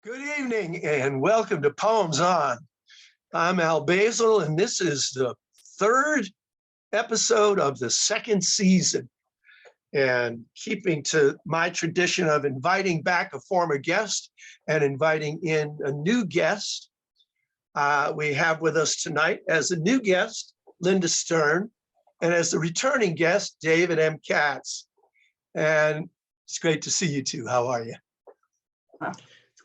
Good evening and welcome to Poems On. I'm Al Basil, and this is the third episode of the second season. And keeping to my tradition of inviting back a former guest and inviting in a new guest, we have with us tonight as a new guest, Linda Stern, and as the returning guest, David M. Katz. And it's great to see you two. How are you?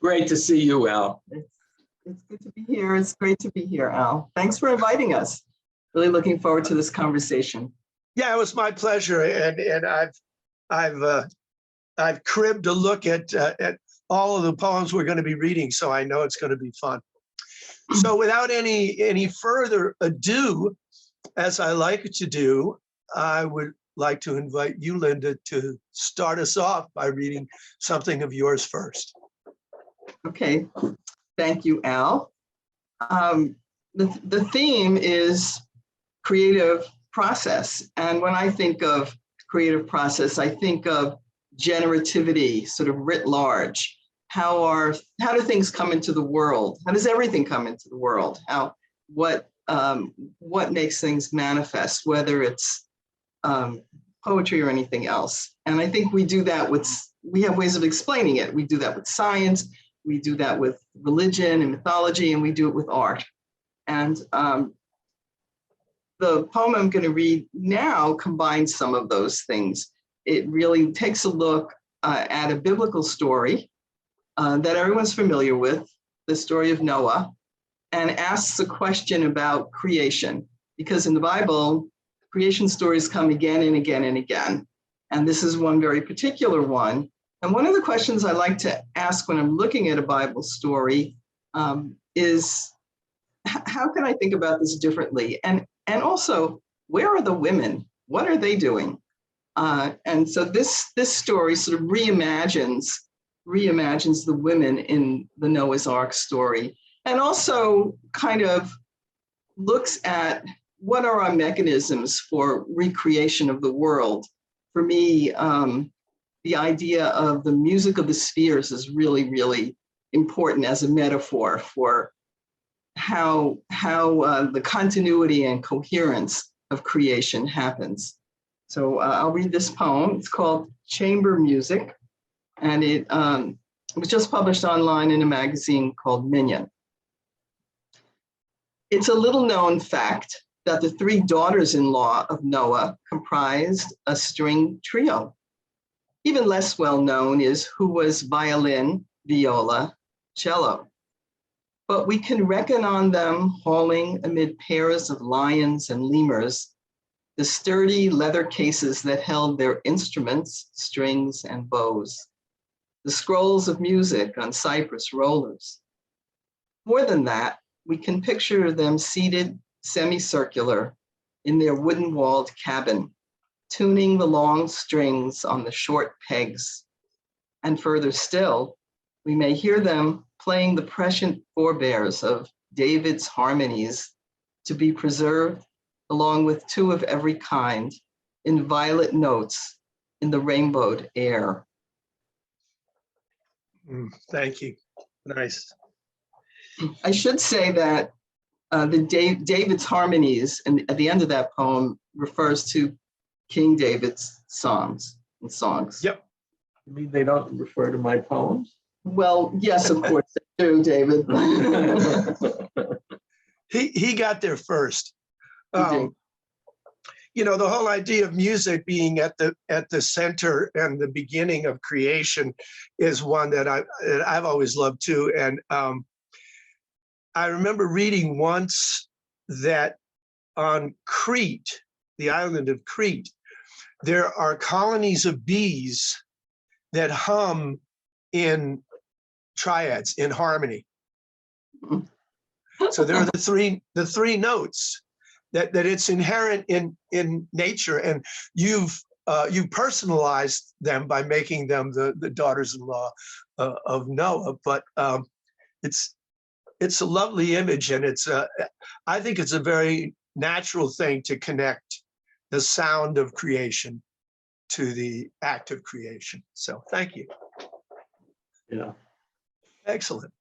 Great to see you, Al. It's good to be here. It's great to be here, Al. Thanks for inviting us. Really looking forward to this conversation. Yeah, it was my pleasure, and I've cribbed a look at all of the poems we're going to be reading, so I know it's going to be fun. So, without any further ado, as I like to do, I would like to invite you, Linda, to start us off by reading something of yours first. Okay, thank you, Al. The theme is creative process. And when I think of creative process, I think of generativity, sort of writ large. How do things come into the world? How does everything come into the world? What makes things manifest, whether it's poetry or anything else? And I think we do that we have ways of explaining it. We do that with science. We do that with religion and mythology, and we do it with art. And the poem I'm going to read now combines some of those things. It really takes a look at a biblical story that everyone's familiar with, the story of Noah, and asks a question about creation. Because in the Bible, creation stories come again and again and again. And this is one very particular one. And one of the questions I like to ask when I'm looking at a Bible story is, how can I think about this differently? And also, where are the women? What are they doing? And so this story sort of reimagines the women in the Noah's Ark story, and also kind of looks at what are our mechanisms for recreation of the world. For me, the idea of the music of the spheres is really, really important as a metaphor for how the continuity and coherence of creation happens. So I'll read this poem. It's called Chamber Music, and it was just published online in a magazine called Minion. It's a little known fact that the three daughters-in-law of Noah comprised a string trio. Even less well known is who was violin, viola, cello. But we can reckon on them hauling amid pairs of lions and lemurs the sturdy leather cases that held their instruments, strings, and bows, the scrolls of music on cypress rollers. More than that, we can picture them seated semicircular in their wooden-walled cabin, tuning the long strings on the short pegs. And further still, we may hear them playing the prescient forebears of David's harmonies to be preserved along with two of every kind in violet notes in the rainbowed air. Thank you. Nice. I should say that David's harmonies, and at the end of that poem, refers to King David's songs. Yep. You mean they don't refer to my poems? Well, yes, of course they do, David. He got there first. You know, the whole idea of music being at the center and the beginning of creation is one that I've always loved too. And I remember reading once that on Crete, the island of Crete, there are colonies of bees that hum in triads, in harmony. So there are the three notes that it's inherent in nature, and you personalized them by making them the daughters-in-law of Noah. But it's a lovely image, and I think it's a very natural thing to connect the sound of creation to the act of creation. So thank you. Yeah. Excellent.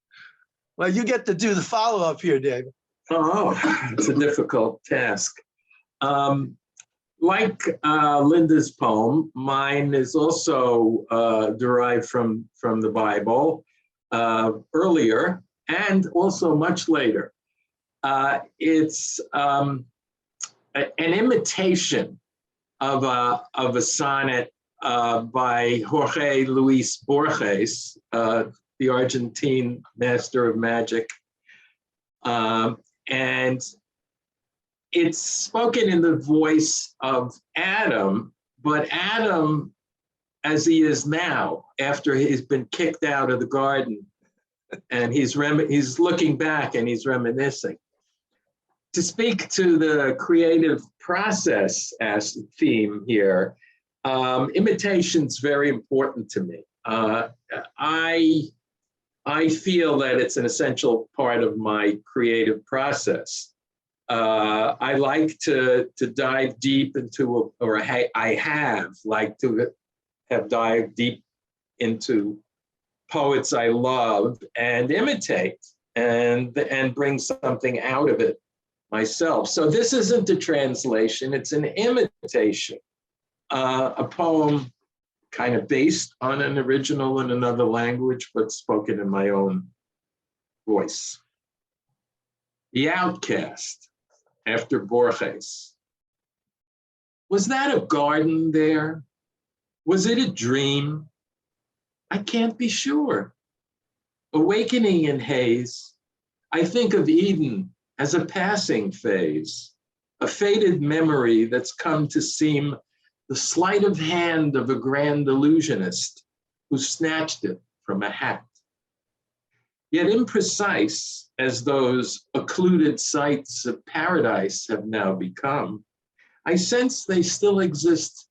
Well, you get to do the follow-up here, David. Oh, it's a difficult task. Like Linda's poem, mine is also derived from the Bible, earlier and also much later. It's an imitation of a sonnet by Jorge Luis Borges, the Argentine master of magic. And it's spoken in the voice of Adam, but Adam as he is now, after he's been kicked out of the garden, and he's looking back and he's reminiscing. To speak to the creative process as theme here, imitation's very important to me. I feel that it's an essential part of my creative process. I like to dive deep into, I have liked to have dived deep into poets I love and imitate and bring something out of it myself. So this isn't a translation, it's an imitation. A poem kind of based on an original in another language, but spoken in my own voice. The Outcast, after Borges. Was that a garden there? Was it a dream? I can't be sure. Awakening in haze, I think of Eden as a passing phase, a faded memory that's come to seem the sleight of hand of a grand illusionist who snatched it from a hat. Yet imprecise as those occluded sights of paradise have now become, I sense they still exist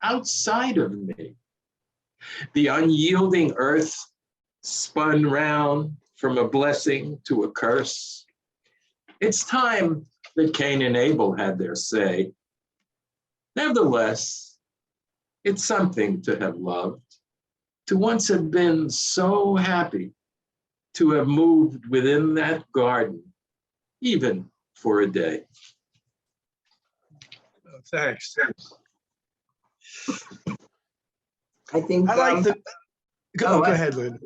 outside of me. The unyielding earth spun round from a blessing to a curse. It's time that Cain and Abel had their say. Nevertheless, it's something to have loved, to once have been so happy, to have moved within that garden, even for a day. Oh, thanks. I think I like the. Go I- ahead, Linda.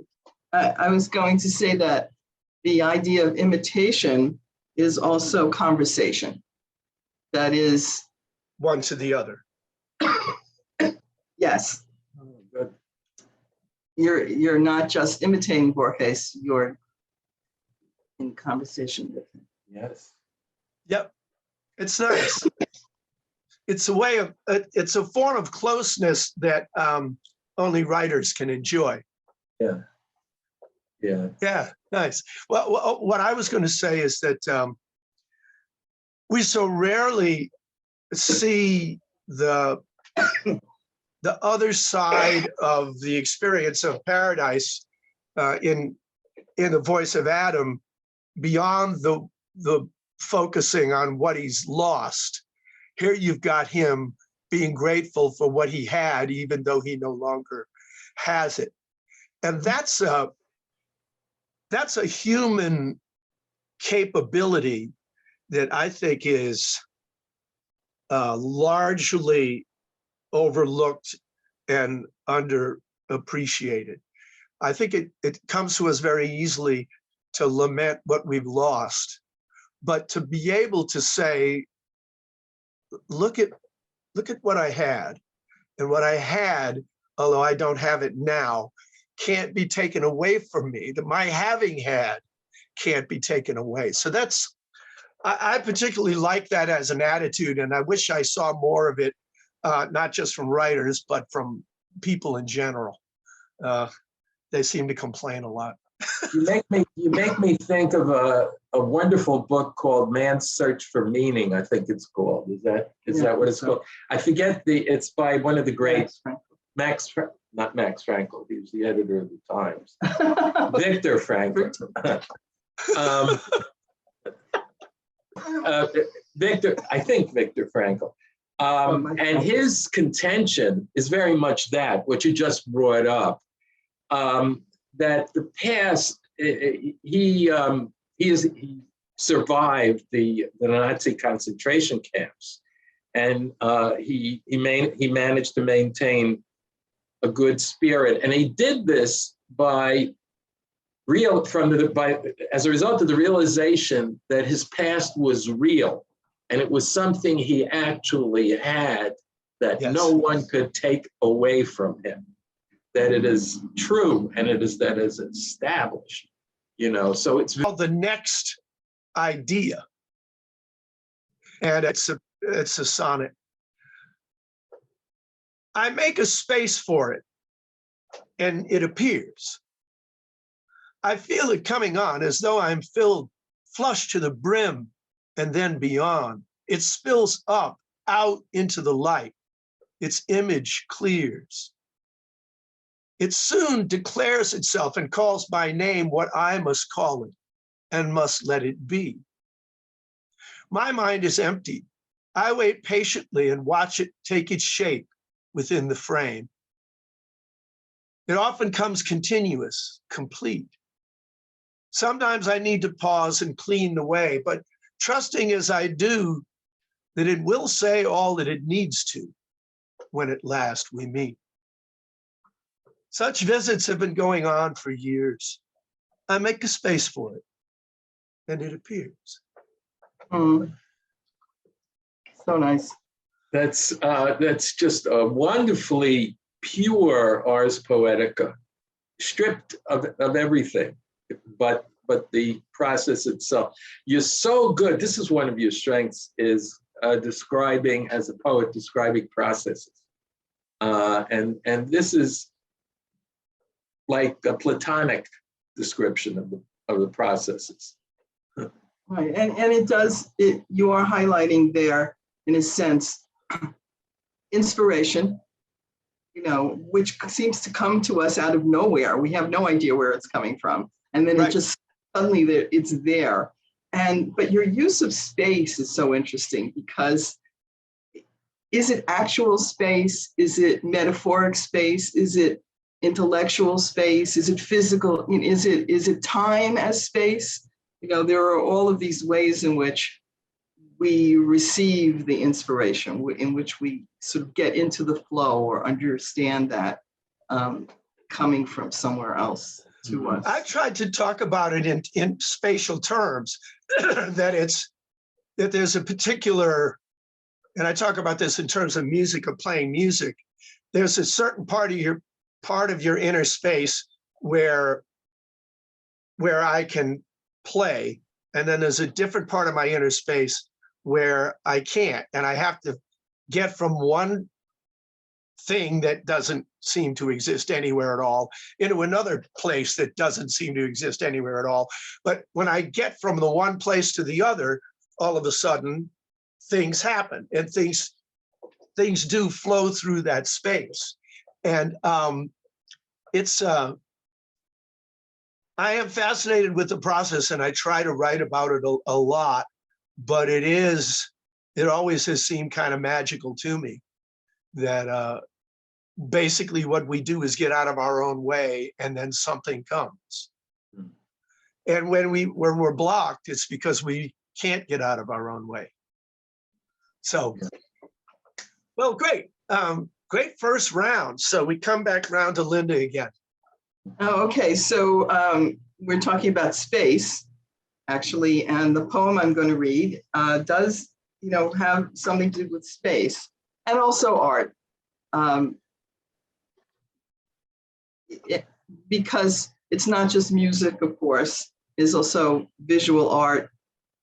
I was going to say that the idea of imitation is also conversation. That is, One to the other. yes, Oh, good. you're not just imitating Borges, you're in conversation with him. Yes. Yep. It's nice. It's a way of, it's a form of closeness that only writers can enjoy. Yeah. Yeah. Yeah, nice. Well, what I was going to say is that we so rarely see the other side of the experience of paradise in the voice of Adam, beyond the focusing on what he's lost. Here you've got him being grateful for what he had, even though he no longer has it. And that's a human capability that I think is largely overlooked and underappreciated. I think it comes to us very easily to lament what we've lost, but to be able to say, look at what I had, and what I had, although I don't have it now, can't be taken away from me, that my having had can't be taken away. So that's, I particularly like that as an attitude, and I wish I saw more of it, not just from writers, but from people in general. They seem to complain a lot. You make me think of a wonderful book called Man's Search for Meaning, I think it's called. Is that what it's called? I forget it's by one of the great not Max Frankl, he was the editor of the Times. Viktor Frankl. Viktor Frankl. And his contention is very much that, what you just brought up, that the past he survived the Nazi concentration camps, and he managed to maintain a good spirit, and he did this as a result of the realization that his past was real, and it was something he actually had that no one could take away from him. That it is true, and that is established. So it's called The Next Idea, and it's a sonnet. I make a space for it, and it appears. I feel it coming on as though I'm filled flush to the brim and then beyond. It spills up out into the light. Its image clears. It soon declares itself and calls by name what I must call it and must let it be. My mind is empty. I wait patiently and watch it take its shape within the frame. It often comes continuous, complete. Sometimes I need to pause and clean the way, but trusting as I do that it will say all that it needs to when at last we meet. Such visits have been going on for years. I make a space for it, and it appears. So nice. That's just a wonderfully pure ars poetica, stripped of everything, but the process itself. You're so good. This is one of your strengths, is describing, as a poet, describing processes, and this is like a Platonic description of the processes. Right, and you are highlighting there, in a sense, inspiration, which seems to come to us out of nowhere. We have no idea where it's coming from. And then It just suddenly it's there. But your use of space is so interesting, because is it actual space? Is it metaphoric space? Is it intellectual space? Is it physical? I mean, is it time as space? There are all of these ways in which we receive the inspiration, in which we sort of get into the flow or understand that coming from somewhere else to us. I tried to talk about it in spatial terms, that there's a particular, and I talk about this in terms of music, of playing music. There's a certain part of your inner space where I can play, and then there's a different part of my inner space where I can't, and I have to get from one thing that doesn't seem to exist anywhere at all into another place that doesn't seem to exist anywhere at all. But when I get from the one place to the other, all of a sudden things happen, and things do flow through that space. And I am fascinated with the process, and I try to write about it a lot, but it always has seemed kind of magical to me that basically what we do is get out of our own way, and then something comes. And when we're blocked, it's because we can't get out of our own way. So, well, great. Great first round. So we come back around to Linda again. Oh, okay, so we're talking about space, actually, and the poem I'm going to read does, have something to do with space and also art, because it's not just music, of course, it's also visual art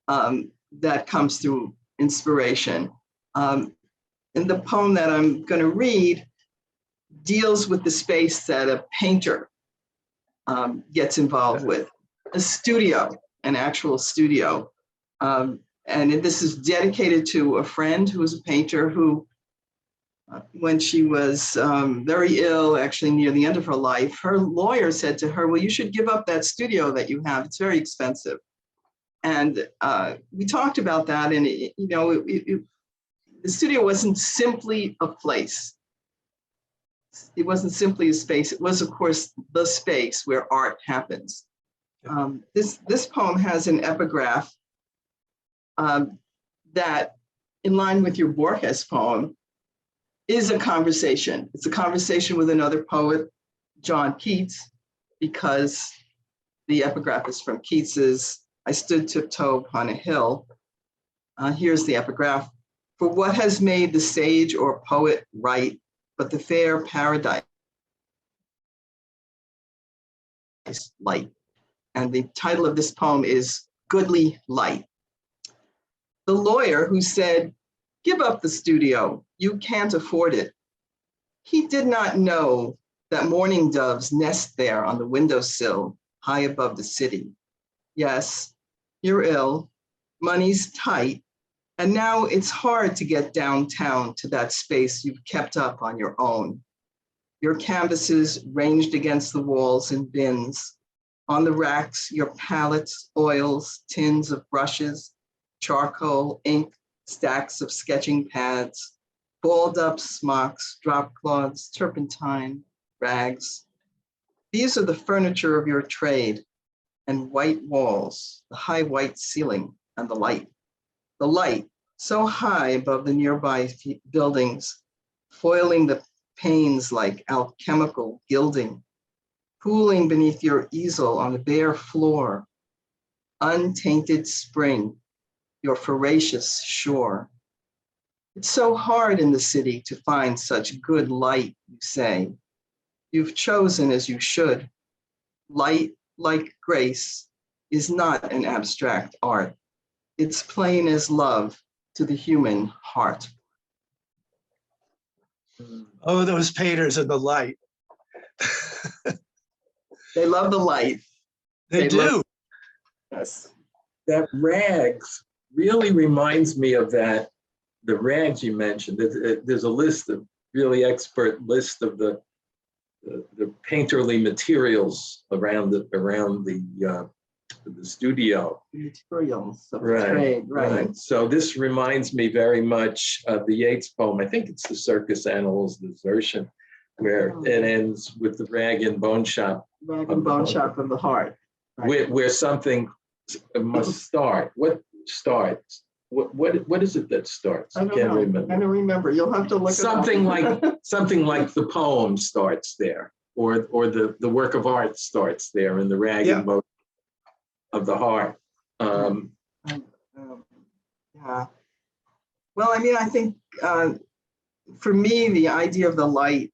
that comes through inspiration. And the poem that I'm going to read deals with the space that a painter gets involved with, a studio, an actual studio. And this is dedicated to a friend who was a painter who, when she was very ill, actually near the end of her life, her lawyer said to her, well, you should give up that studio that you have. It's very expensive. And we talked about that, and the studio wasn't simply a place. It wasn't simply a space. It was, of course, the space where art happens. This poem has an epigraph that, in line with your Borges poem, is a conversation. It's a conversation with another poet, John Keats, because the epigraph is from Keats's I Stood Tiptoe Upon a Hill. Here's the epigraph. For what has made the sage or poet write but the fair paradise light? And the title of this poem is Goodly Light. The lawyer who said, give up the studio, you can't afford it. He did not know that mourning doves nest there on the windowsill, high above the city. Yes, you're ill, money's tight, and now it's hard to get downtown to that space you've kept up on your own. Your canvases ranged against the walls in bins. On the racks, your palettes, oils, tins of brushes, charcoal, ink, stacks of sketching pads, balled up smocks, drop cloths, turpentine, rags. These are the furniture of your trade, and white walls, the high white ceiling, and the light. The light, so high above the nearby buildings, foiling the panes like alchemical gilding, pooling beneath your easel on the bare floor, untainted spring, your voracious shore. It's so hard in the city to find such good light, you say. You've chosen as you should. Light, like grace, is not an abstract art. It's plain as love to the human heart. Oh, those painters and the light. They love the light. They do. Yes. That rags really reminds me of that, the rags you mentioned. There's a list of really expert list of the painterly materials around the studio. Materials of Right, trade, right. So this reminds me very much of the Yeats poem. I think it's the Circus Animals Desertion, where it ends with the rag and bone shop. Rag and bone shop of the heart. Right. Where something must start. What starts? What is it that starts? I can't remember. I don't remember. You'll have to look something it up. something like the poem starts there, or the work of art starts there in the rag and bone of the heart. Yeah. Well, I mean, I think for me, the idea of the light,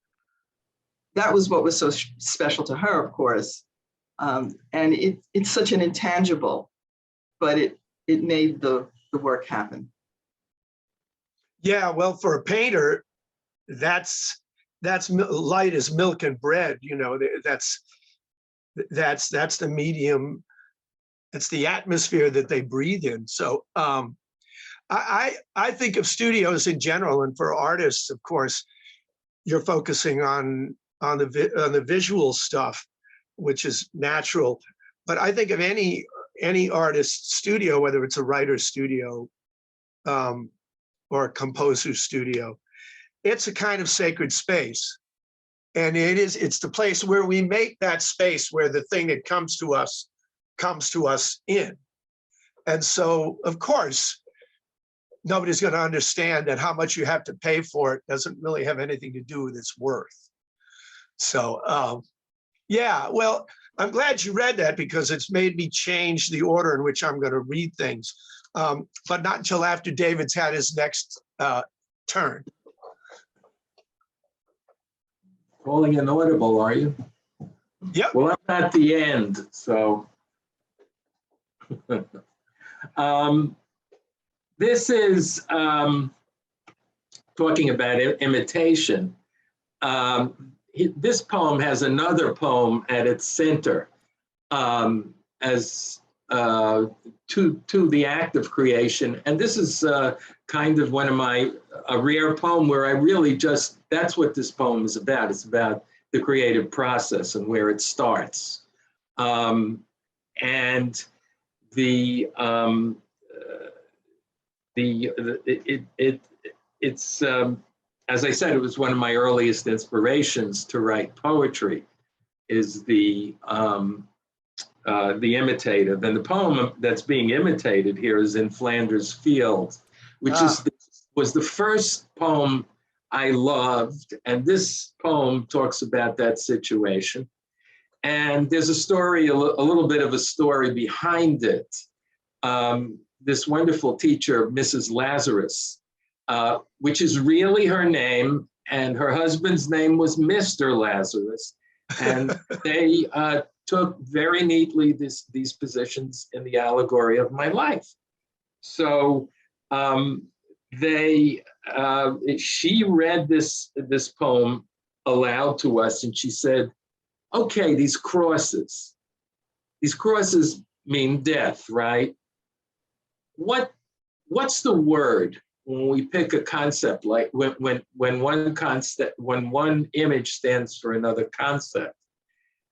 that was what was so special to her, of course. And it's such an intangible, but it made the work happen. Yeah, well, for a painter, that's light as milk and bread. You know, that's the medium. It's the atmosphere that they breathe in. So I think of studios in general, and for artists, of course, you're focusing on the visual stuff, which is natural. But I think of any artist's studio, whether it's a writer's studio or a composer's studio, it's a kind of sacred space. And it's the place where we make that space where the thing that comes to us in. And so, of course, nobody's going to understand that how much you have to pay for it doesn't really have anything to do with its worth. So, yeah, well, I'm glad you read that because it's made me change the order in which I'm going to read things, but not until after David's had his next turn. Calling inaudible, are you? Yep. Well, I'm at the end, so. This is talking about imitation. This poem has another poem at its center as to the act of creation. And this is kind of a rare poem where I really that's what this poem is about. It's about the creative process and where it starts. And it's as I said, it was one of my earliest inspirations to write poetry, is the The Imitator. And the poem that's being imitated here is In Flanders Field, which was the first poem I loved. And this poem talks about that situation. And there's a story, a little bit of a story behind it. This wonderful teacher, Mrs. Lazarus, which is really her name, and her husband's name was Mr. Lazarus. And they took very neatly these positions in the allegory of my life. So she read this poem aloud to us, and she said, okay, these crosses mean death, right? What's the word when we pick a concept, like when one image stands for another concept?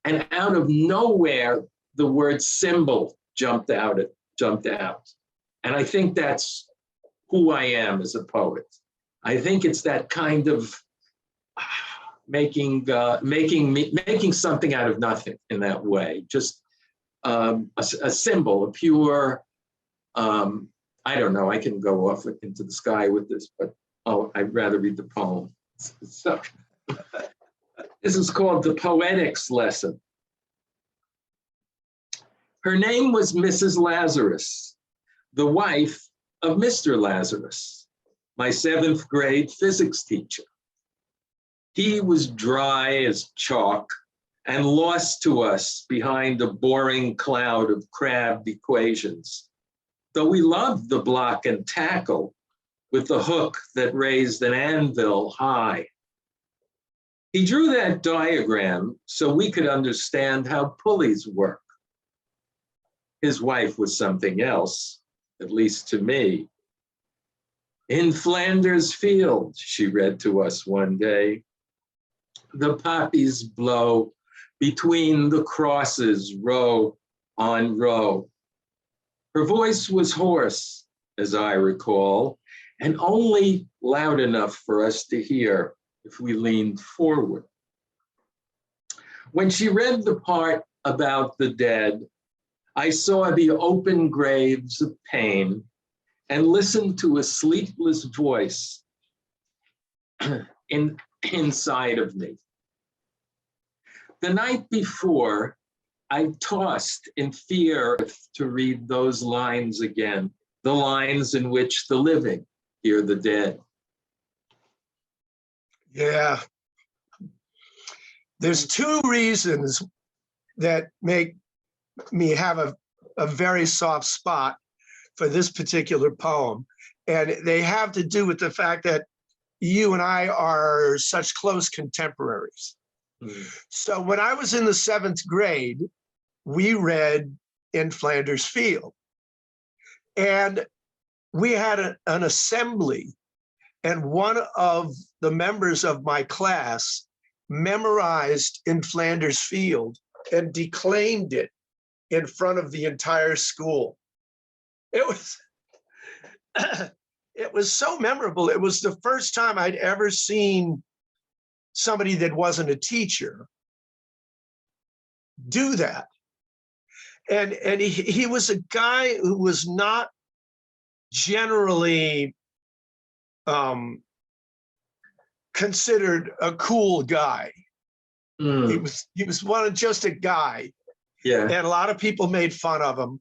And out of nowhere, the word symbol jumped out. And I think that's who I am as a poet. I think it's that kind of making something out of nothing in that way. Just a symbol, a pure, I don't know, I can go off into the sky with this, but I'd rather read the poem. So, this is called the Poetics Lesson. Her name was Mrs. Lazarus, the wife of Mr. Lazarus, my 7th grade physics teacher. He was dry as chalk and lost to us behind a boring cloud of crabbed equations, though we loved the block and tackle with the hook that raised an anvil high. He drew that diagram so we could understand how pulleys work. His wife was something else, at least to me. In Flanders Field, she read to us one day, the poppies blow between the crosses, row on row. Her voice was hoarse, as I recall, and only loud enough for us to hear if we leaned forward. When she read the part about the dead, I saw the open graves of pain and listened to a sleepless voice inside of me. The night before, I tossed in fear to read those lines again, the lines in which the living hear the dead. Yeah. There's two reasons that make me have a very soft spot for this particular poem. And they have to do with the fact that you and I are such close contemporaries. So when I was in the 7th grade, we read In Flanders Field. And we had an assembly, and one of the members of my class memorized In Flanders Field and declaimed it in front of the entire school. It was so memorable. It was the first time I'd ever seen somebody that wasn't a teacher do that. And he was a guy who was not generally considered a cool guy. He was just a guy. Yeah. And a lot of people made fun of him.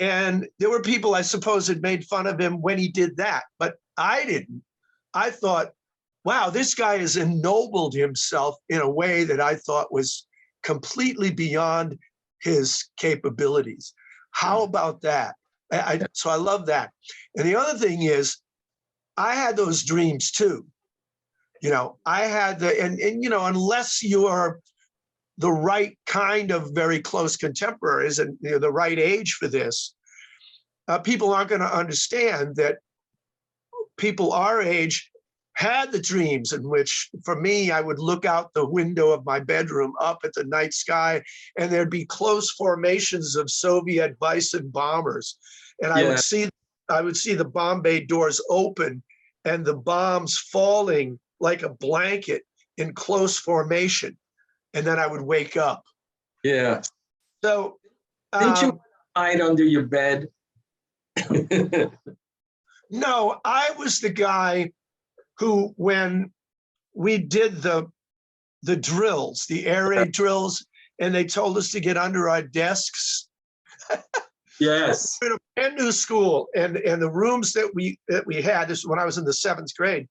And there were people, I suppose, that made fun of him when he did that, but I didn't. I thought, wow, this guy has ennobled himself in a way that I thought was completely beyond his capabilities. How about that? So I love that. And the other thing is, I had those dreams too. You know, I had and you know, unless you're the right kind of very close contemporaries and you know, the right age for this, people aren't going to understand that people our age had the dreams in which, for me, I would look out the window of my bedroom up at the night sky, and there'd be close formations of Soviet Bison bombers. And I would see the bomb bay doors open and the bombs falling like a blanket in close formation. And then I would wake up. Yeah. So Didn't you hide under your bed? No, I was the guy who, when we did the drills, the air raid drills, and they told us to get under our desks. Yes. In a brand new school, and the rooms that we had, this is when I was in the 7th grade,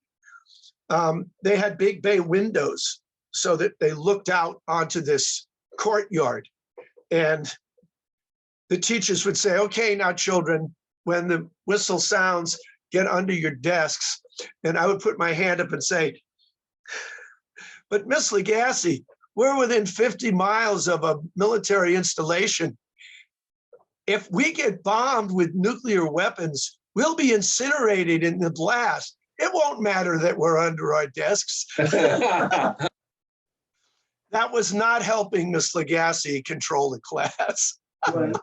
they had big bay windows so that they looked out onto this courtyard. And the teachers would say, okay, now children, when the whistle sounds, get under your desks. And I would put my hand up and say, but Miss Legassi, we're within 50 miles of a military installation. If we get bombed with nuclear weapons, we'll be incinerated in the blast. It won't matter that we're under our desks. That was not helping Miss Legassi control the class. Right.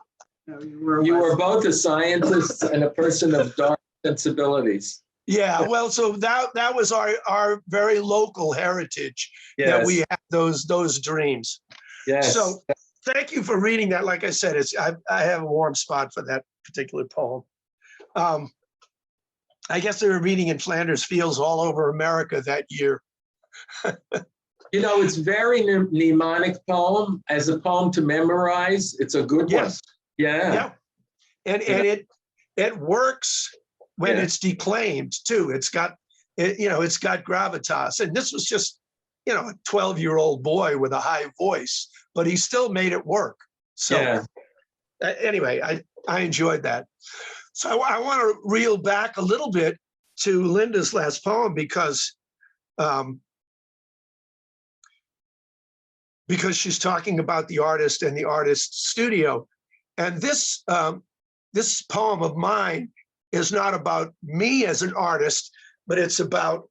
No, You were both a scientist and a person of dark sensibilities. Yeah, well, so that was our very local heritage, that we had those dreams. Yes. So thank you for reading that. Like I said, I have a warm spot for that particular poem. I guess they were reading in Flanders Fields all over America that year. You know, it's very mnemonic poem. As a poem to memorize, it's a good one. Yes. Yeah. And it works when it's declaimed too. It's got gravitas. And this was just, a 12-year-old boy with a high voice, but he still made it work. So anyway, I enjoyed that. So I want to reel back a little bit to Linda's last poem because she's talking about the artist and the artist's studio. And this poem of mine is not about me as an artist, but it's about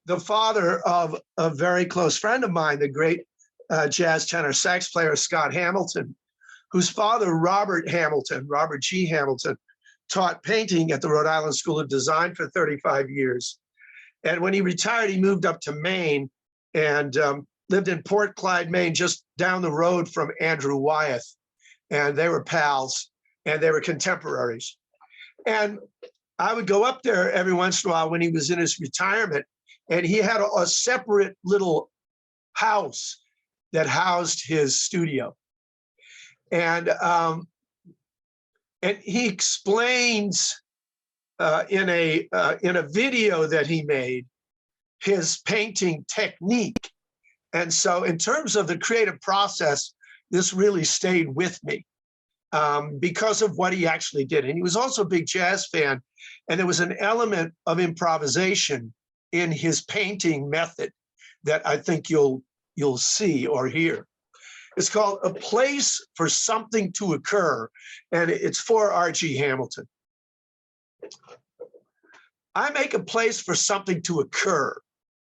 the father of a very close friend of mine, the great jazz tenor sax player Scott Hamilton, whose father, Robert G. Hamilton, taught painting at the Rhode Island School of Design for 35 years. And when he retired, he moved up to Maine and lived in Port Clyde, Maine, just down the road from Andrew Wyeth. And they were pals and they were contemporaries. And I would go up there every once in a while when he was in his retirement, and he had a separate little house that housed his studio. And he explains in a video that he made his painting technique. And so in terms of the creative process, this really stayed with me because of what he actually did. And he was also a big jazz fan. And there was an element of improvisation in his painting method that I think you'll see or hear. It's called A Place for Something to Occur, and it's for R.G. Hamilton. I make a place for something to occur,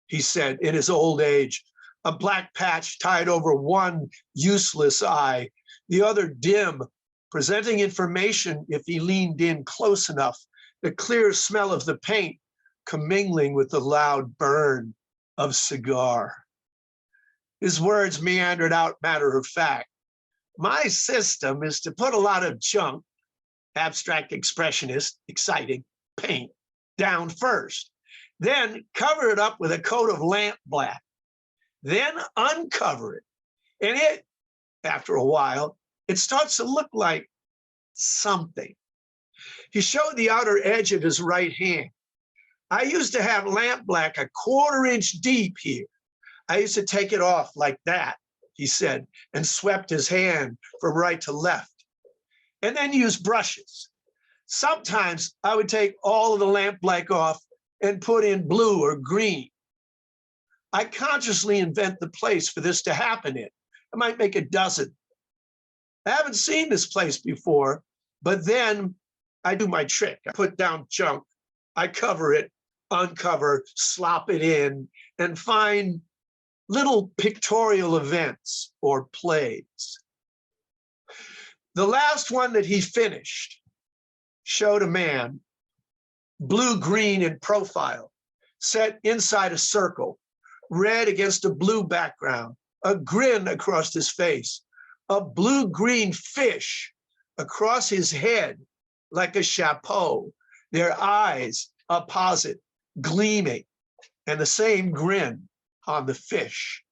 he said in his old age, a black patch tied over one useless eye, the other dim, presenting information if he leaned in close enough, the clear smell of the paint commingling with the loud burn of cigar. His words meandered out matter of fact. My system is to put a lot of junk, abstract expressionist, exciting, paint, down first, then cover it up with a coat of lamp black, then uncover it. And it, after a while, it starts to look like something. He showed the outer edge of his right hand. I used to have lamp black 1/4 inch deep here. I used to take it off like that, he said, and swept his hand from right to left, and then used brushes. Sometimes I would take all of the lamp black off and put in blue or green. I consciously invent the place for this to happen in. I might make a dozen. I haven't seen this place before, but then I do my trick. I put down junk, I cover it, uncover, slop it in, and find little pictorial events or plays. The last one that he finished showed a man, blue-green in profile, set inside a circle, red against a blue background, a grin across his face, a blue-green fish across his head like a chapeau, their eyes opposite, gleaming, and the same grin on the fish.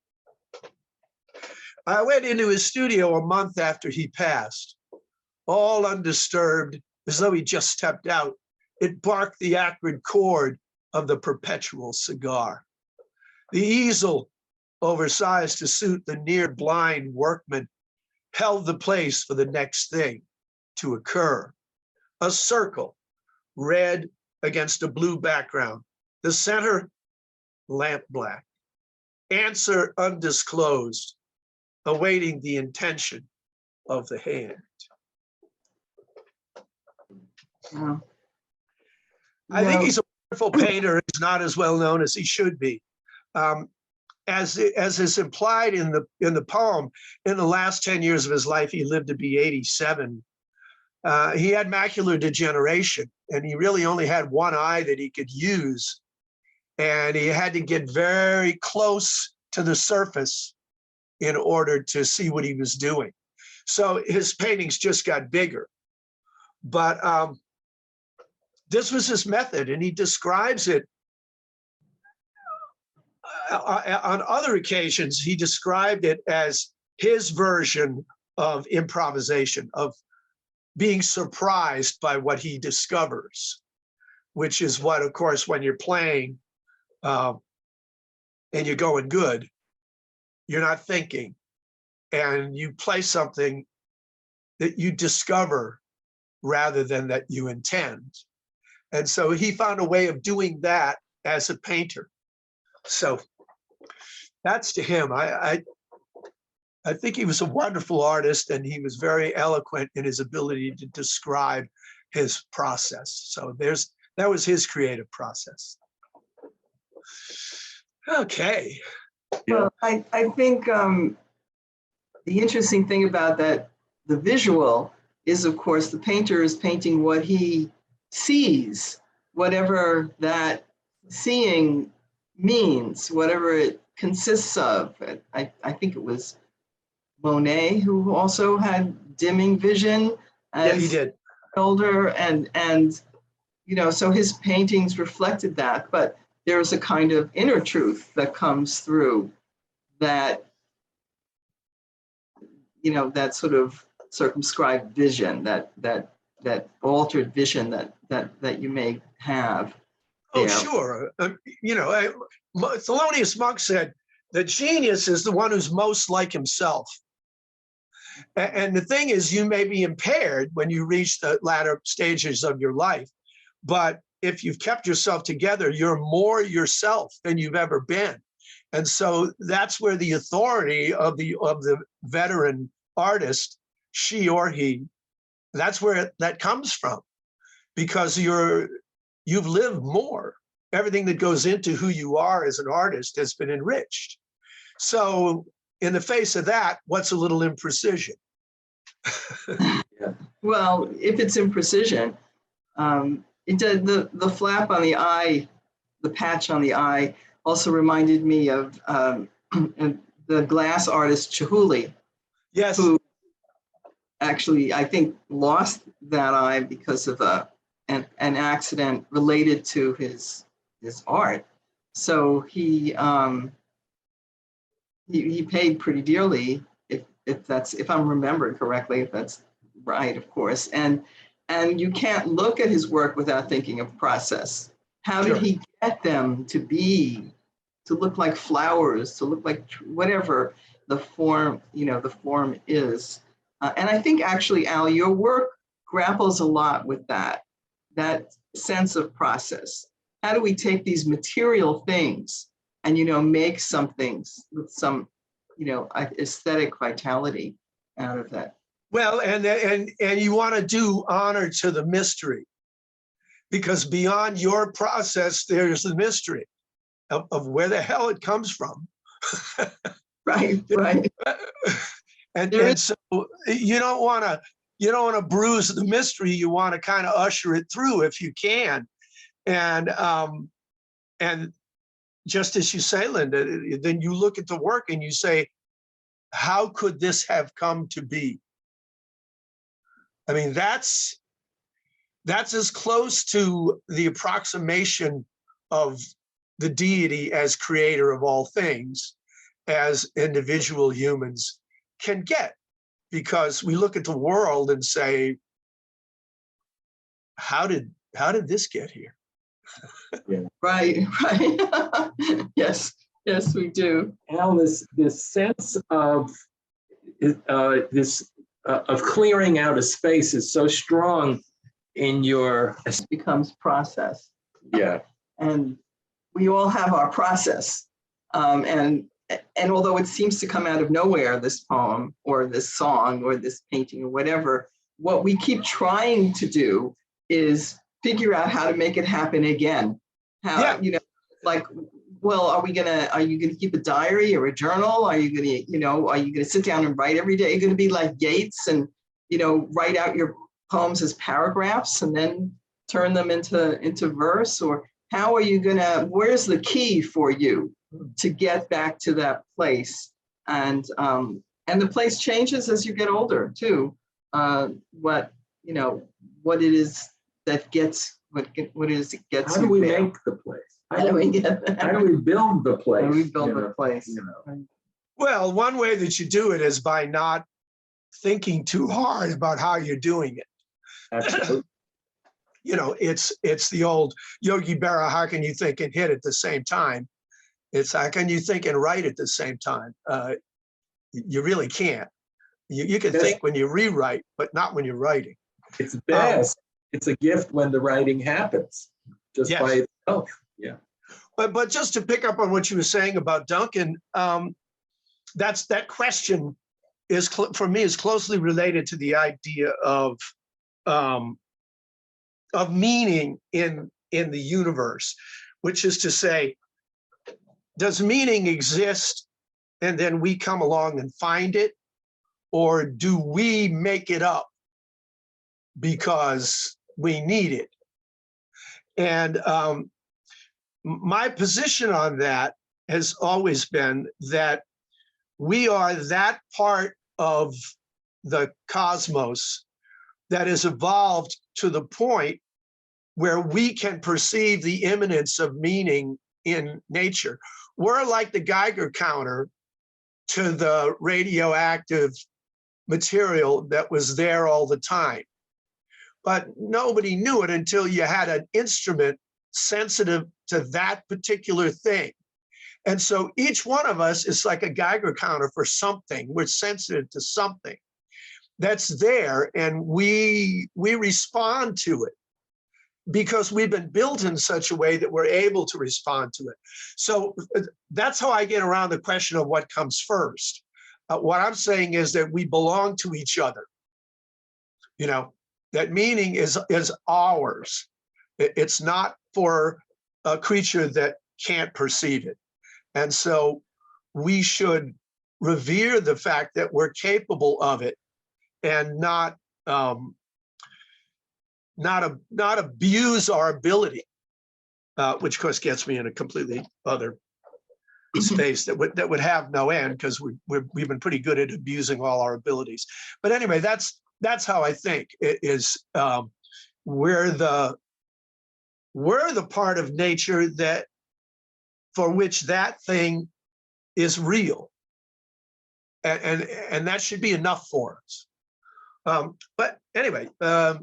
I went into his studio a month after he passed, all undisturbed, as though he just stepped out. It barked the acrid chord of the perpetual cigar. The easel, oversized to suit the near-blind workman, held the place for the next thing to occur. A circle, red against a blue background. The center, lamp black. Answer undisclosed, awaiting the intention of the hand. Wow. I think he's a wonderful painter. He's not as well known as he should be. As is implied in the poem, in the last 10 years of his life, he lived to be 87. He had macular degeneration, and he really only had one eye that he could use. And he had to get very close to the surface in order to see what he was doing. So his paintings just got bigger. But this was his method, and he describes it on other occasions. He described it as his version of improvisation, of being surprised by what he discovers, which is what, of course, when you're playing and you're going good, you're not thinking, and you play something that you discover rather than that you intend. And so he found a way of doing that as a painter. So that's to him. I think he was a wonderful artist, and he was very eloquent in his ability to describe his process. So that was his creative process. Okay. Well, I think the interesting thing about that, the visual, is of course the painter is painting what he sees, whatever that seeing means, whatever it consists of. I think it was Monet who also had dimming vision as Yeah, he did. older, and so his paintings reflected that, but there's a kind of inner truth that comes through that, that sort of circumscribed vision, that altered vision that you may have. Oh, sure. Thelonious Monk said that genius is the one who's most like himself. And the thing is, you may be impaired when you reach the latter stages of your life, but if you've kept yourself together, you're more yourself than you've ever been. And so that's where the authority of the veteran artist, she or he, that's where that comes from, because you've lived more. Everything that goes into who you are as an artist has been enriched. So in the face of that, what's a little imprecision? Well, if it's imprecision, it did the flap on the eye, the patch on the eye, also reminded me of the glass artist Chihuly. Yes. Who actually, I think, lost that eye because of an accident related to his art. So he paid pretty dearly, if I'm remembering correctly, if that's right, of course. And you can't look at his work without thinking of process. How did he get them to look like flowers, to look like whatever the form is? And I think actually, Al, your work grapples a lot with that sense of process. How do we take these material things and, make some things with some, aesthetic vitality out of that? Well, and you want to do honor to the mystery, because beyond your process, there's the mystery of where the hell it comes from. Right. And so you don't want to bruise the mystery. You want to kind of usher it through if you can. And just as you say, Linda, then you look at the work and you say, how could this have come to be? I mean, that's as close to the approximation of the deity as creator of all things as individual humans can get, because we look at the world and say, how did this get here? Right. Yes, we do. Al, this sense of of clearing out a space is so strong in your. It becomes process. Yeah. And we all have our process. And although it seems to come out of nowhere, this poem or this song or this painting or whatever, what we keep trying to do is figure out how to make it happen again. How, like, well, are you gonna keep a diary or a journal? Are you gonna sit down and write every day? Are you gonna be like Yeats and, write out your poems as paragraphs and then turn them into verse? Or how are you where's the key for you to get back to that place? And the place changes as you get older too. What it is that gets, what it is that gets. How do we make the place? How do we get there? How do we build the place? How do we build the place? Well, one way that you do it is by not thinking too hard about how you're doing it. Absolutely. It's the old Yogi Berra, how can you think and hit at the same time? It's how can you think and write at the same time? You really can't. You can think when you rewrite, but not when you're writing. It's best. It's a gift when the writing happens, just by itself. Yeah. But just to pick up on what you were saying about Duncan, that question is for me is closely related to the idea of meaning in the universe, which is to say, does meaning exist and then we come along and find it, or do we make it up because we need it? And my position on that has always been that we are that part of the cosmos that has evolved to the point where we can perceive the immanence of meaning in nature. We're like the Geiger counter to the radioactive material that was there all the time. But nobody knew it until you had an instrument sensitive to that particular thing. And so each one of us is like a Geiger counter for something. We're sensitive to something that's there, and we respond to it because we've been built in such a way that we're able to respond to it. So that's how I get around the question of what comes first. What I'm saying is that we belong to each other. That meaning is ours. It's not for a creature that can't perceive it. And so we should revere the fact that we're capable of it and not abuse our ability, which of course gets me in a completely other space that would have no end, because we've been pretty good at abusing all our abilities. But anyway, that's how I think it is. We're the part of nature that for which that thing is real, and that should be enough for us. But anyway,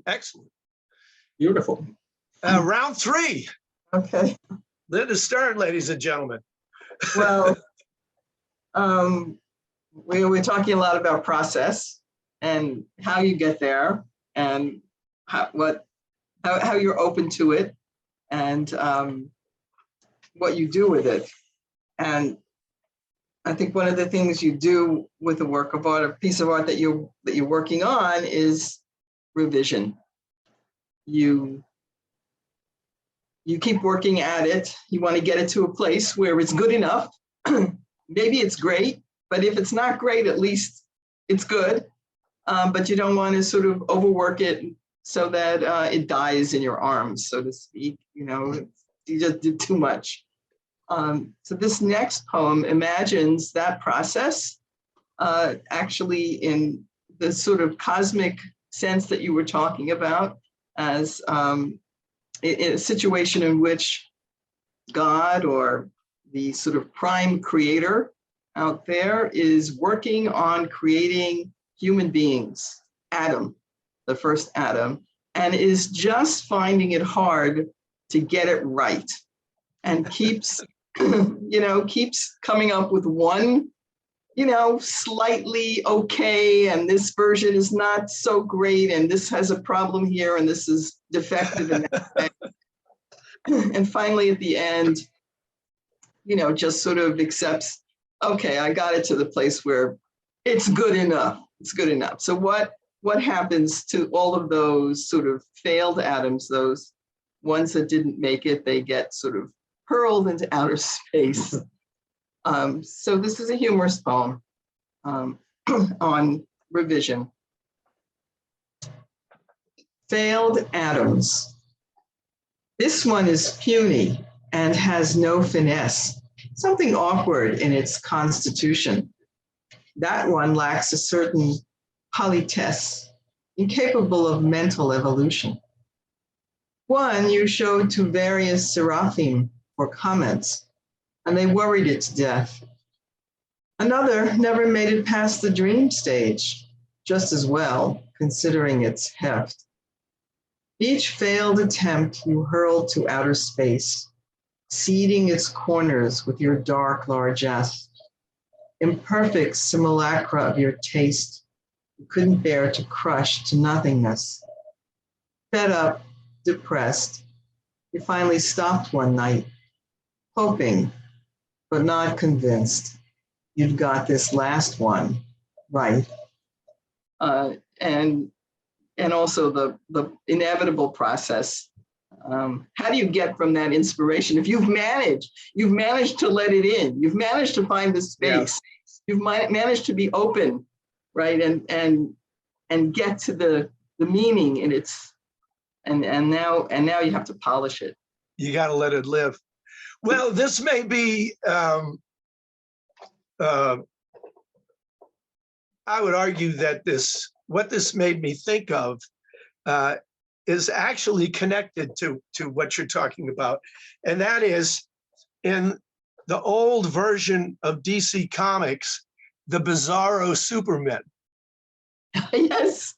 excellent. Beautiful. Round 3. Okay. Linda Stern, ladies and gentlemen. Well, we're talking a lot about process and how you get there, and how you're open to it, and what you do with it. And I think one of the things you do with a work of art, a piece of art that you're working on, is revision. You keep working at it. You want to get it to a place where it's good enough. Maybe it's great, but if it's not great, at least it's good. But you don't want to sort of overwork it so that it dies in your arms, so to speak. You just did too much. So this next poem imagines that process actually in the sort of cosmic sense that you were talking about, as in a situation in which God, or the sort of prime creator out there, is working on creating human beings, Adam, the first Adam, and is just finding it hard to get it right, and keeps, keeps coming up with one, slightly okay, and this version is not so great, and this has a problem here, and this is defective in that way. And finally, at the end, just sort of accepts, okay, I got it to the place where it's good enough. It's good enough. So what happens to all of those sort of failed atoms, those ones that didn't make it? They get sort of hurled into outer space. So this is a humorous poem on revision. Failed atoms. This one is puny and has no finesse, something awkward in its constitution. That one lacks a certain politesse, incapable of mental evolution. One you showed to various seraphim for comments, and they worried it to death. Another never made it past the dream stage, just as well, considering its heft. Each failed attempt you hurled to outer space, seeding its corners with your dark largesse. Imperfect simulacra of your taste you couldn't bear to crush to nothingness. Fed up, depressed, you finally stopped one night, hoping, but not convinced, you'd got this last one right. And also the inevitable process. How do you get from that inspiration? If you've managed to let it in, you've managed to find the space, you've managed to be open, right? And get to the meaning in its, and now you have to polish it. You got to let it live. Well, this may be, I would argue that what this made me think of is actually connected to what you're talking about. And that is, in the old version of DC Comics, the Bizarro Supermen. Yes.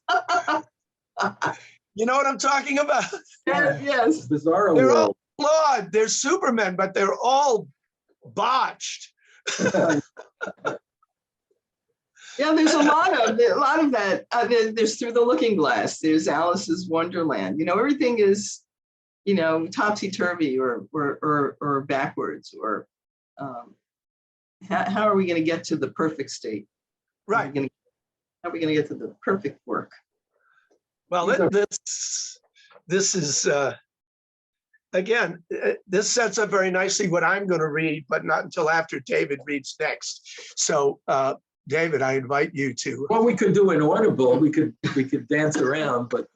You know what I'm talking about? Yes. Bizarro They're world. all flawed. They're Supermen, but they're all botched. Yeah, there's a lot of that. There's Through the Looking Glass. There's Alice's Wonderland. Everything is, topsy-turvy or backwards, or how are we going to get to the perfect state? Right. How are we going to get to the perfect work? Well, this is, again, this sets up very nicely what I'm going to read, but not until after David reads next. So, David, I invite you to. Well, we could do an audible. We could dance around, but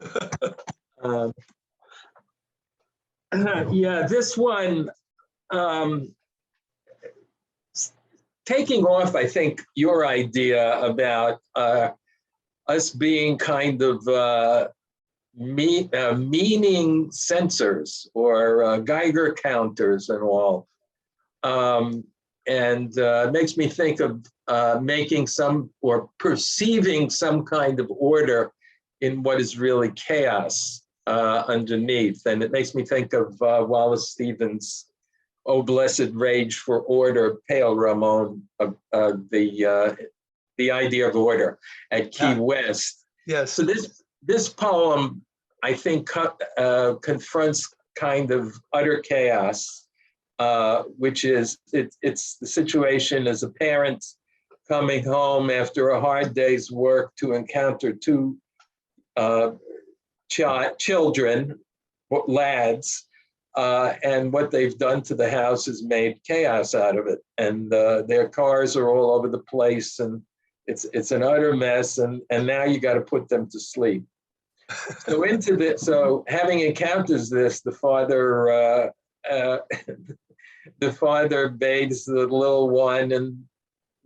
yeah, this one, taking off, I think, your idea about us being kind of meaning sensors or Geiger counters and all. And it makes me think of making some or perceiving some kind of order in what is really chaos underneath. And it makes me think of Wallace Stevens' "Oh, Blessed Rage for Order," Pale Ramon, the idea of order at Key West. Yes. So this poem, I think, confronts kind of utter chaos, which is it's the situation as a parent coming home after a hard day's work to encounter two children, lads, and what they've done to the house has made chaos out of it, and their cars are all over the place, and it's an utter mess, and now you got to put them to sleep. So having encounters this, the father bathes the little one and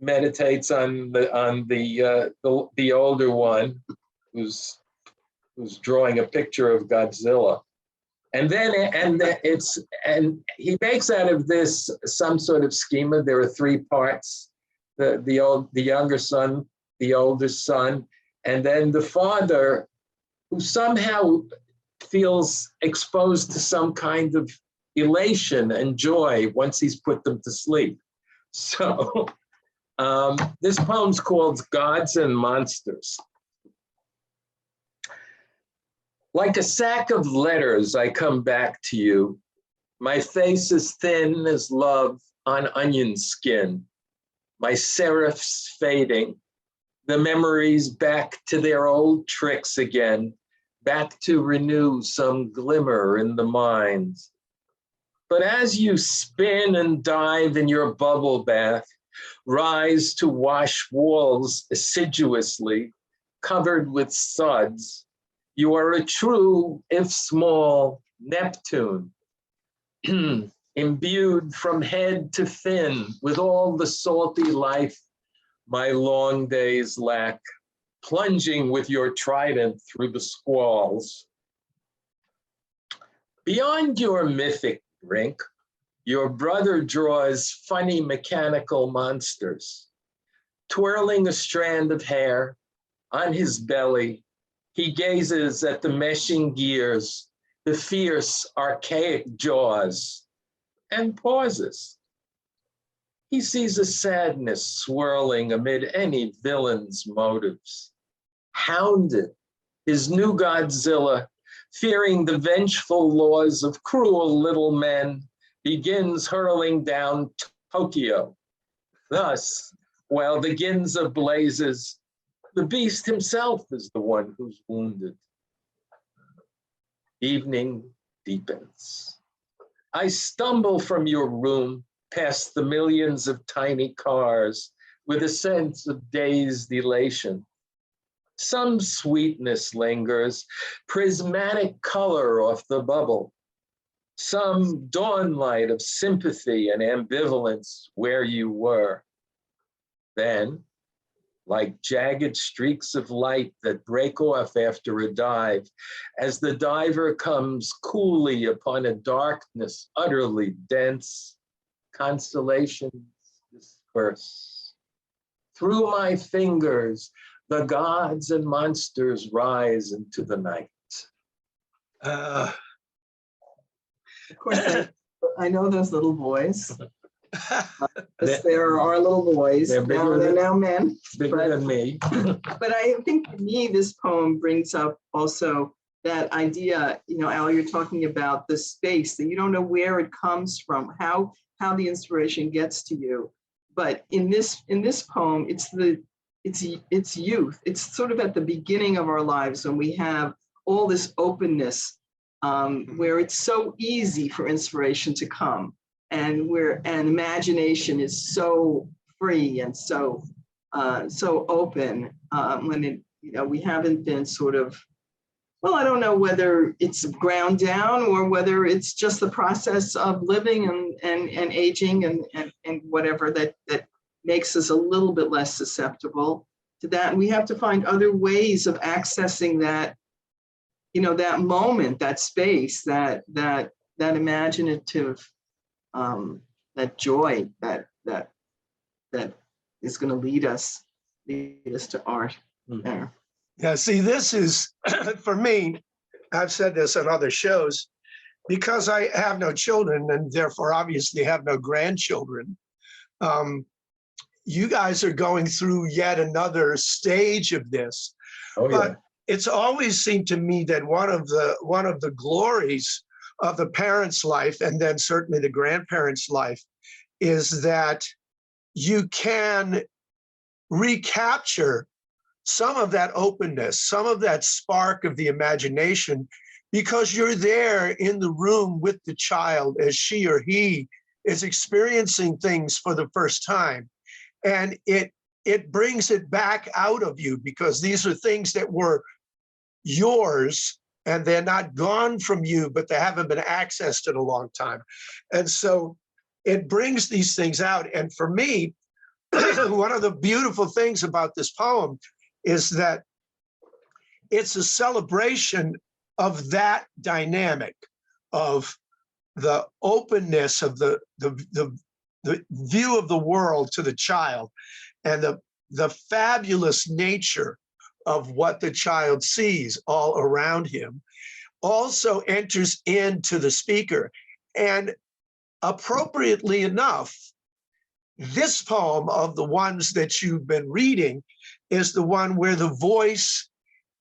meditates on the older one, who's drawing a picture of Godzilla. And he makes out of this some sort of schema. There are three parts: the younger son, the older son, and then the father, who somehow feels exposed to some kind of elation and joy once he's put them to sleep. So this poem's called Gods and Monsters. Like a sack of letters, I come back to you. My face is thin as love on onion skin. My serifs fading, the memories back to their old tricks again, back to renew some glimmer in the mind. But as you spin and dive in your bubble bath, rise to wash walls assiduously, covered with suds, you are a true, if small, Neptune, imbued from head to fin with all the salty life my long days lack, plunging with your trident through the squalls. Beyond your mythic brink, your brother draws funny mechanical monsters. Twirling a strand of hair on his belly, he gazes at the meshing gears, the fierce, archaic jaws, and pauses. He sees a sadness swirling amid any villain's motives. Hounded, his new Godzilla, fearing the vengeful laws of cruel little men, begins hurling down Tokyo. Thus, while the Ginza blazes, the beast himself is the one who's wounded. Evening deepens. I stumble from your room past the millions of tiny cars with a sense of dazed elation. Some sweetness lingers, prismatic color off the bubble. Some dawn light of sympathy and ambivalence where you were. Then, like jagged streaks of light that break off after a dive, as the diver comes coolly upon a darkness utterly dense, constellations disperse. Through my fingers, the gods and monsters rise into the night. Of course, I know those little boys. There are little boys. They're now men. Bigger than me. But I think for me, this poem brings up also that idea, Al, you're talking about the space that you don't know where it comes from, how the inspiration gets to you. But in this poem, it's youth. It's sort of at the beginning of our lives when we have all this openness, where it's so easy for inspiration to come. And imagination is so free and so open when we haven't been sort of, well, I don't know whether it's ground down or whether it's just the process of living and aging and whatever that makes us a little bit less susceptible to that. And we have to find other ways of accessing that, that moment, that space, that imaginative, that joy that is going to lead us to art there. Yeah, see, this is, for me, I've said this on other shows, because I have no children and therefore obviously have no grandchildren. You guys are going through yet another stage of this. Oh, yeah. But it's always seemed to me that one of the glories of the parent's life, and then certainly the grandparent's life, is that you can recapture some of that openness, some of that spark of the imagination, because you're there in the room with the child as she or he is experiencing things for the first time. And it brings it back out of you, because these are things that were yours and they're not gone from you, but they haven't been accessed in a long time. And so it brings these things out. And for me, one of the beautiful things about this poem is that it's a celebration of that dynamic of the openness of the view of the world to the child, and the fabulous nature of what the child sees all around him also enters into the speaker. And appropriately enough, this poem of the ones that you've been reading is the one where the voice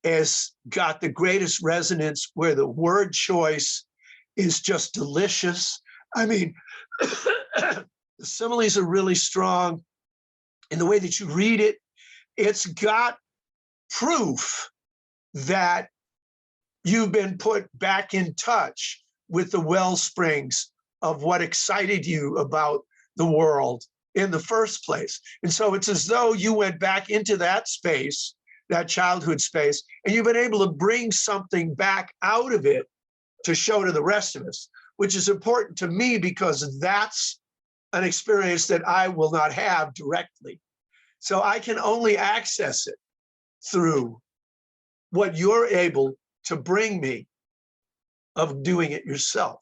has got the greatest resonance, where the word choice is just delicious. I mean, the similes are really strong in the way that you read it. It's got proof that you've been put back in touch with the well springs of what excited you about the world in the first place. And so it's as though you went back into that space, that childhood space, and you've been able to bring something back out of it to show to the rest of us, which is important to me because that's an experience that I will not have directly. So I can only access it through what you're able to bring me of doing it yourself.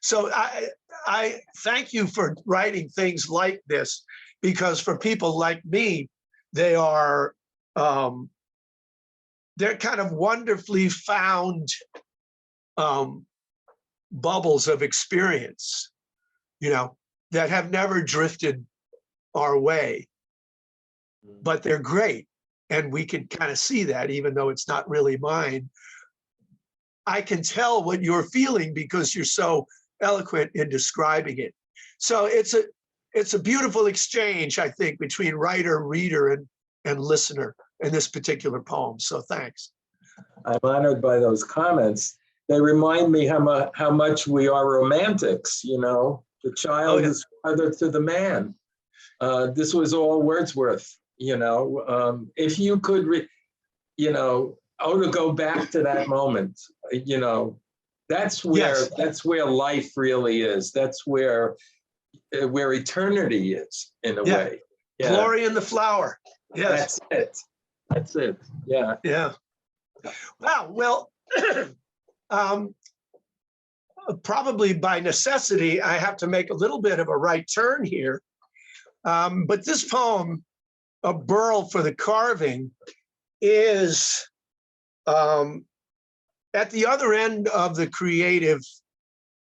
So I thank you for writing things like this, because for people like me, they are, they're kind of wonderfully found bubbles of experience, you know, that have never drifted our way, but they're great. And we can kind of see that, even though it's not really mine. I can tell what you're feeling because you're so eloquent in describing it. So it's a beautiful exchange, I think, between writer, reader, and listener in this particular poem. So thanks. I'm honored by those comments. They remind me how much we are romantics, you know. The child is father to the man. This was all Wordsworth, you know. If you could, to go back to that moment, you know, that's where life really is. That's where eternity is, in a way. Yeah. Glory in the flower. Yes. That's it. Yeah. Yeah. Wow. Well, probably by necessity, I have to make a little bit of a right turn here. But this poem, A Burl for the Carving, is at the other end of the creative,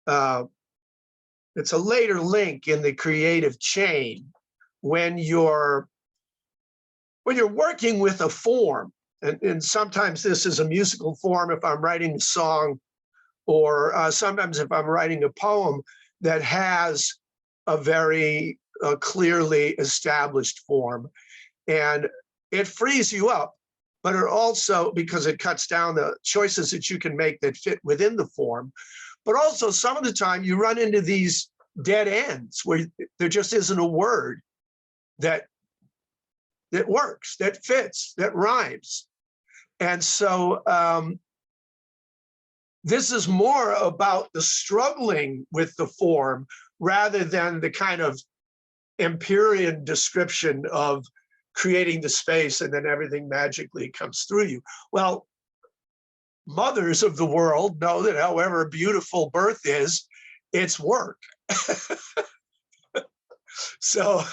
it's a later link in the creative chain when you're working with a form, and sometimes this is a musical form if I'm writing a song, or sometimes if I'm writing a poem that has a very clearly established form, and it frees you up, but it also, because it cuts down the choices that you can make that fit within the form, but also some of the time you run into these dead ends where there just isn't a word that works, that fits, that rhymes. And so this is more about the struggling with the form rather than the kind of Empyrean description of creating the space and then everything magically comes through you. Well, mothers of the world know that however beautiful birth is, it's work. So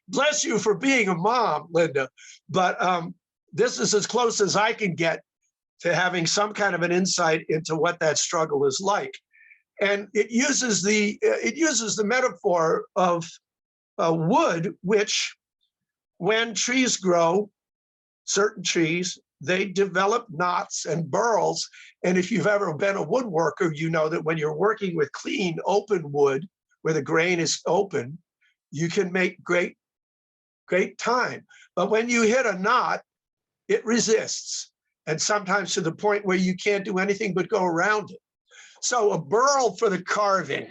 bless you for being a mom, Linda. But this is as close as I can get to having some kind of an insight into what that struggle is like. And it uses the metaphor of wood, which when trees grow, certain trees, they develop knots and burls. And if you've ever been a woodworker, you know that when you're working with clean, open wood, where the grain is open, you can make great time. But when you hit a knot, it resists. And sometimes to the point where you can't do anything but go around it. So a burl for the carving.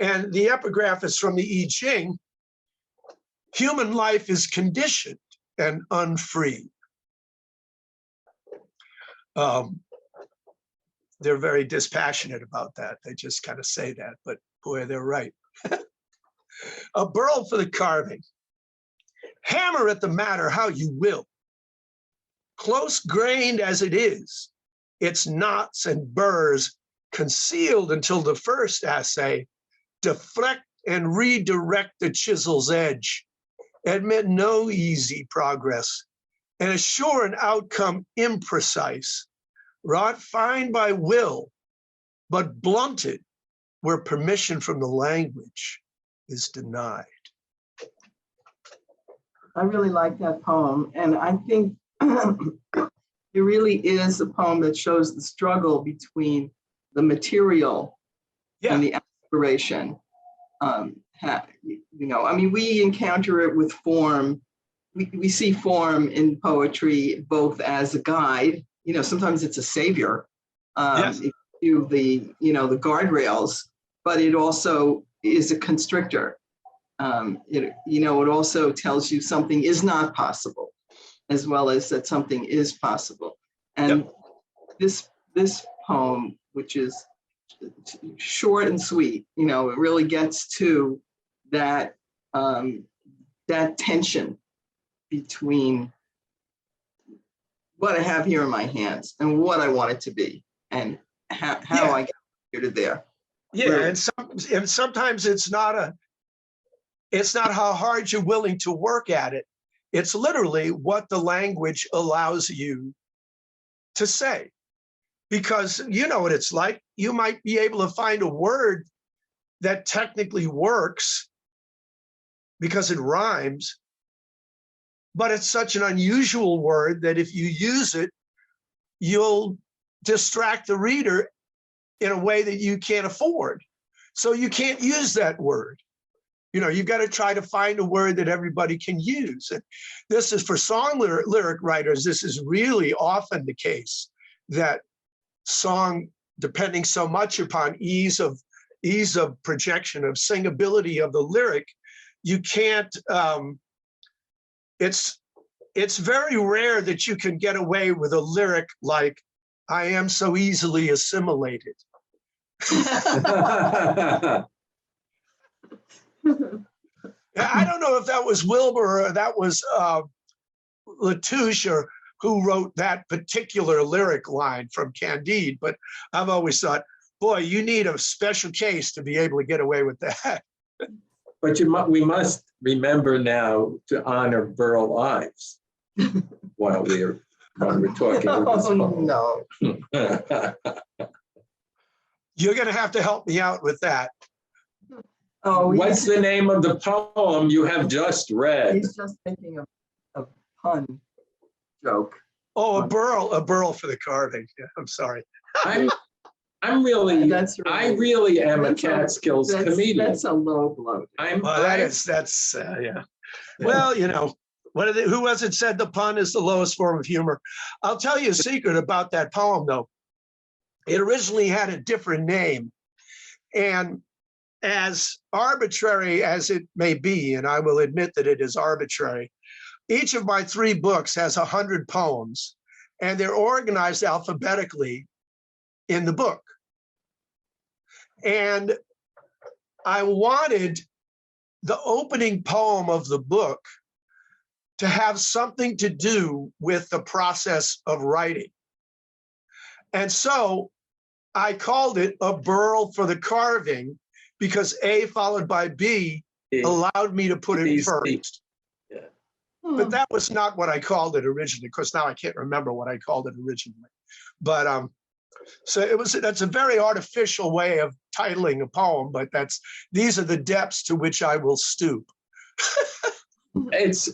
And the epigraph is from the I Ching. Human life is conditioned and unfree. They're very dispassionate about that. They just kind of say that, but boy, they're right. A burl for the carving. Hammer at the matter how you will. Close-grained as it is, its knots and burrs concealed until the first assay, deflect and redirect the chisel's edge, admit no easy progress, and assure an outcome imprecise, wrought fine by will, but blunted where permission from the language is denied. I really like that poem, and I think it really is a poem that shows the struggle between the material and the aspiration. I mean, we encounter it with form. We see form in poetry both as a guide. Sometimes it's a savior. Yes. It gives you the guardrails, but it also is a constrictor. It also tells you something is not possible, as well as that something is possible. And this poem, which is short and sweet, it really gets to that that tension between what I have here in my hands and what I want it to be, and how I get here to there. Yeah, really. And sometimes it's not how hard you're willing to work at it. It's literally what the language allows you to say. Because you know what it's like. You might be able to find a word that technically works because it rhymes, but it's such an unusual word that if you use it, you'll distract the reader in a way that you can't afford. So you can't use that word. You've got to try to find a word that everybody can use. And this is for song lyric writers, this is really often the case, that song, depending so much upon ease of projection, of singability of the lyric, you can't, it's very rare that you can get away with a lyric like, I am so easily assimilated. I don't know if that was Wilbur or that was Latouche, or who wrote that particular lyric line from Candide, but I've always thought, boy, you need a special case to be able to get away with that. But we must remember now to honor Burl Ives while we're talking. No. You're going to have to help me out with that. Oh, what's the name of the poem you have just read? He's just thinking of a pun joke. Oh, a burl for the carving. Yeah, I'm sorry. I'm really, that's really, I really am a Catskills comedian. That's a low blow. That's yeah. Well, who was it said the pun is the lowest form of humor? I'll tell you a secret about that poem, though. It originally had a different name, and as arbitrary as it may be, and I will admit that it is arbitrary, each of my 3 books has 100 poems, and they're organized alphabetically in the book. And I wanted the opening poem of the book to have something to do with the process of writing. And so I called it A Burl for the Carving, because A followed by B allowed me to put it first. Yeah. But that was not what I called it originally, because now I can't remember what I called it originally. But so that's a very artificial way of titling a poem, but these are the depths to which I will stoop. It's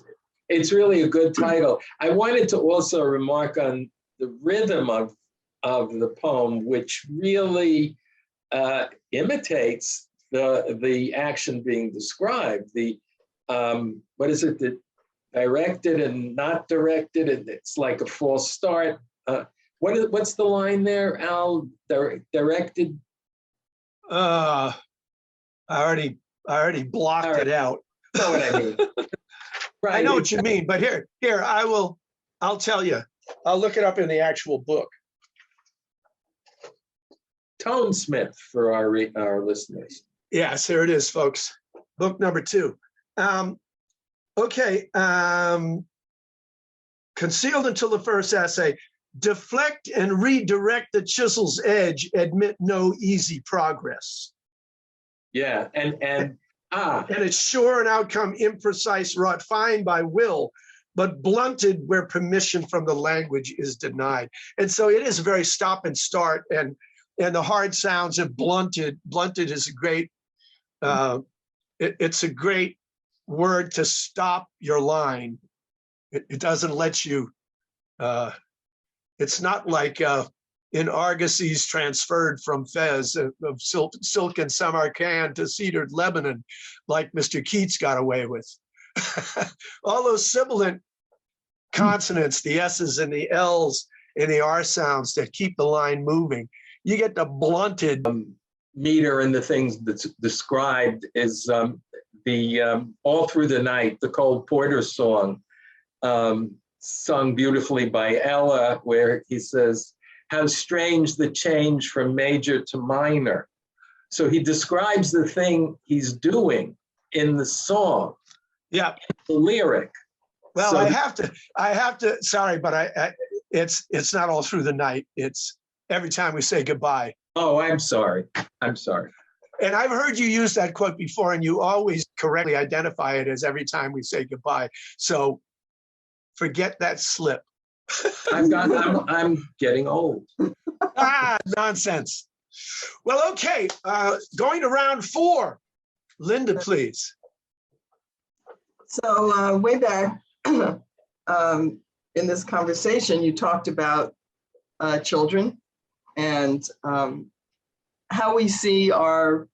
really a good title. I wanted to also remark on the rhythm of the poem, which really imitates the action being described. The what is it? The directed and not directed, and it's like a false start. What's the line there, Al? Directed. I already blocked it out. You know what I mean? Right. I know what you mean, but here, I'll tell you. I'll look it up in the actual book. Tonesmith for our listeners. Yes, here it is, folks. Book number 2. Okay. Concealed until the first essay. Deflect and redirect the chisel's edge, admit no easy progress. Yeah, and it's sure an outcome imprecise, wrought fine by will, but blunted where permission from the language is denied. And so it is very stop and start, and the hard sounds of blunted. Blunted is a great, it's a great word to stop your line. It doesn't let you, it's not like in Argosies transferred from Fez of silken Samarkand to cedared Lebanon, like Mr. Keats got away with. All those sibilant consonants, the S's and the L's and the R sounds that keep the line moving. You get the blunted. Meter and the things that's described is the All Through the Night, the Cole Porter song, sung beautifully by Ella, where he says, how strange the change from major to minor. So he describes the thing he's doing in the song. Yeah. The lyric. Well, so I have to, sorry, but it's not all through the night. It's every time we say goodbye. Oh, I'm sorry. And I've heard you use that quote before, and you always correctly identify it as every time we say goodbye. So forget that slip. I'm getting old. Nonsense. Well, okay, going to round 4. Linda, please. So way back in this conversation, you talked about children and how we see our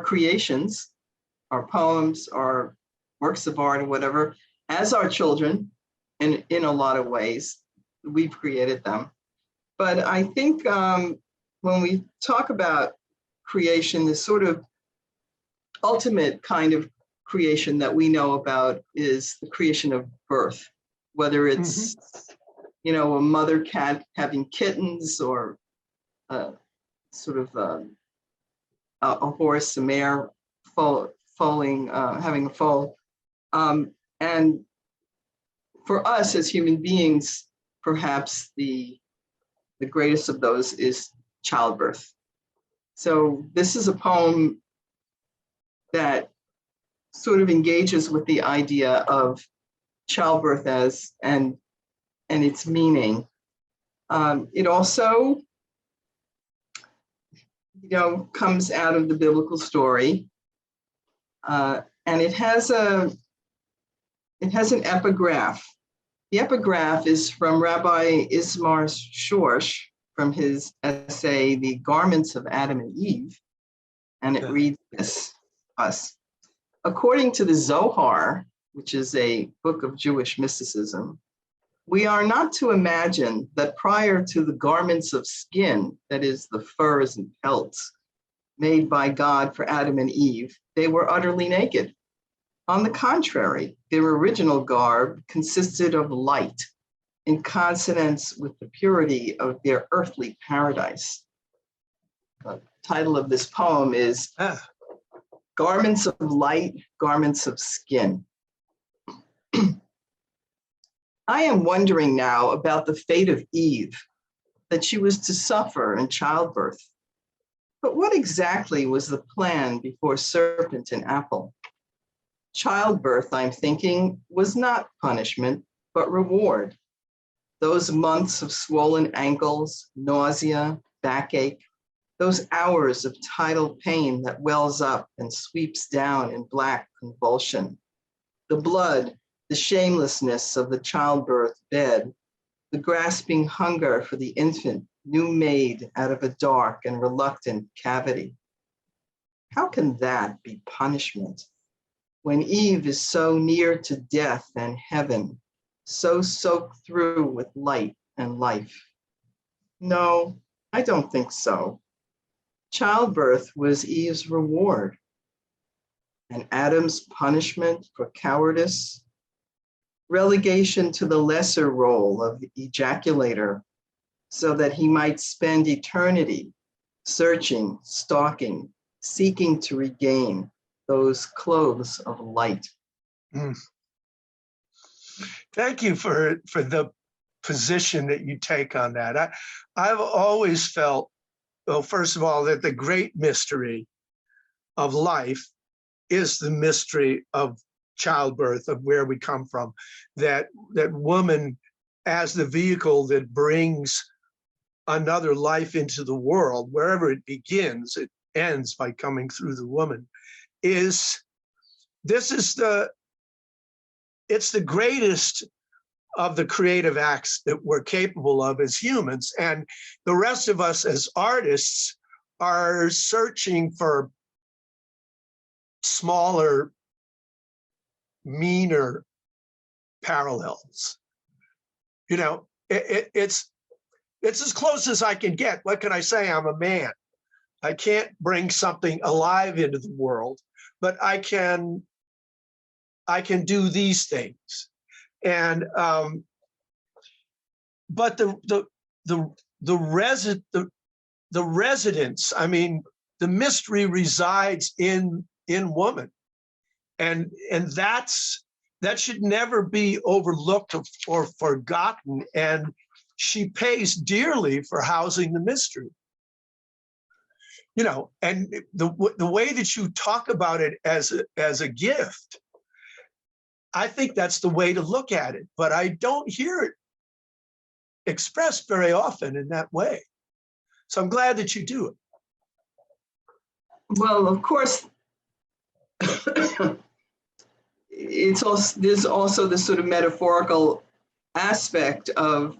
creations, our poems, our works of art or whatever, as our children, and in a lot of ways, we've created them. But I think when we talk about creation, the sort of ultimate kind of creation that we know about is the creation of birth, whether it's, a mother cat having kittens, or sort of a horse, a mare foaling, having a foal. And for us as human beings, perhaps the greatest of those is childbirth. So this is a poem that sort of engages with the idea of childbirth and its meaning. It also, comes out of the biblical story, and it has an epigraph. The epigraph is from Rabbi Ismar Shorsh, from his essay, The Garments of Adam and Eve, and it reads this, us. According to the Zohar, which is a book of Jewish mysticism, we are not to imagine that prior to the garments of skin, that is the furs and pelts, made by God for Adam and Eve, they were utterly naked. On the contrary, their original garb consisted of light, in consonance with the purity of their earthly paradise. The title of this poem is Garments of Light, Garments of Skin. I am wondering now about the fate of Eve, that she was to suffer in childbirth. But what exactly was the plan before serpent and apple? Childbirth, I'm thinking, was not punishment, but reward. Those months of swollen ankles, nausea, backache, those hours of tidal pain that wells up and sweeps down in black convulsion, the blood, the shamelessness of the childbirth bed, the grasping hunger for the infant new made out of a dark and reluctant cavity. How can that be punishment when Eve is so near to death and heaven, so soaked through with light and life? No, I don't think so. Childbirth was Eve's reward, and Adam's punishment for cowardice, relegation to the lesser role of the ejaculator, so that he might spend eternity searching, stalking, seeking to regain those clothes of light. Mm. Thank you for the position that you take on that. I've always felt, well, first of all, that the great mystery of life is the mystery of childbirth, of where we come from, that woman as the vehicle that brings another life into the world, wherever it begins, it ends by coming through the woman, it's the greatest of the creative acts that we're capable of as humans. And the rest of us as artists are searching for smaller, meaner parallels. You know, it's as close as I can get. What can I say? I'm a man. I can't bring something alive into the world, but I can do these things. And but the residence, I mean, the mystery resides in woman, and that should never be overlooked or forgotten. And she pays dearly for housing the mystery. You know, and the way that you talk about it as a gift, I think that's the way to look at it, but I don't hear it expressed very often in that way. So I'm glad that you do it. Well, of course, there's also this sort of metaphorical aspect of,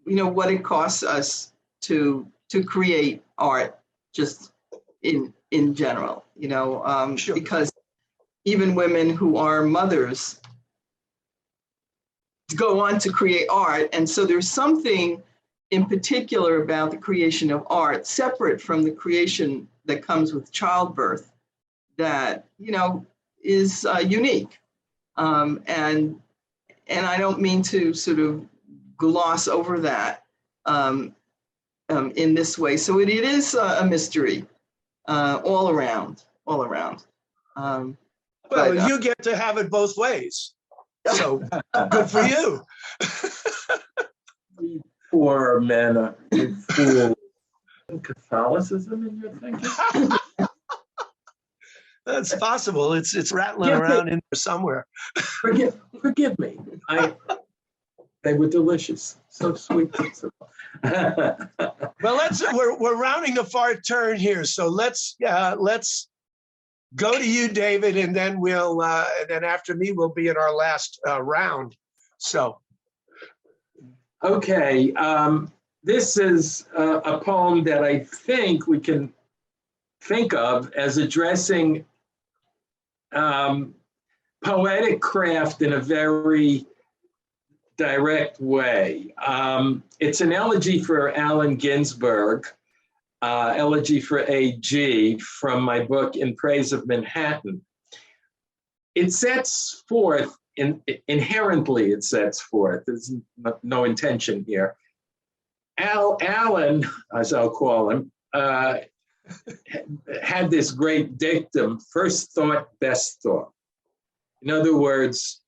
you know, what it costs us to create art, just in general, you know, Sure. Because even women who are mothers go on to create art. And so there's something in particular about the creation of art, separate from the creation that comes with childbirth, that, you know, is unique. And I don't mean to sort of gloss over that in this way. So it is a mystery all around. Well, you get to have it both ways. So good for you. Poor men are fools. Catholicism in your thinking? That's possible. It's rattling around in there somewhere. Forgive me. They were delicious. So sweet. Well, we're rounding a far turn here. So let's go to you, David, and then then after me, we'll be in our last round. So. Okay, this is a poem that I think we can think of as addressing poetic craft in a very direct way. It's an elegy for Allen Ginsberg, elegy for A.G. from my book In Praise of Manhattan. It sets forth, inherently it sets forth, there's no intention here. Allen, as I'll call him, had this great dictum, first thought, best thought. In other words,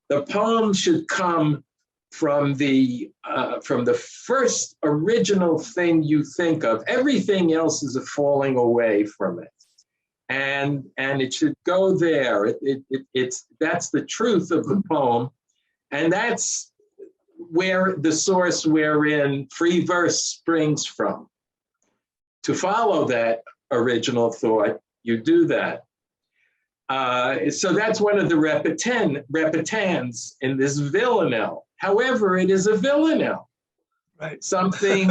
the poem should come from the first original thing you think of. Everything else is a falling away from it. And it should go there. That's the truth of the poem. And that's where the source wherein free verse springs from. To follow that original thought, you do that. So that's one of the repetans in this villanelle. However, it is a villanelle. Right. Something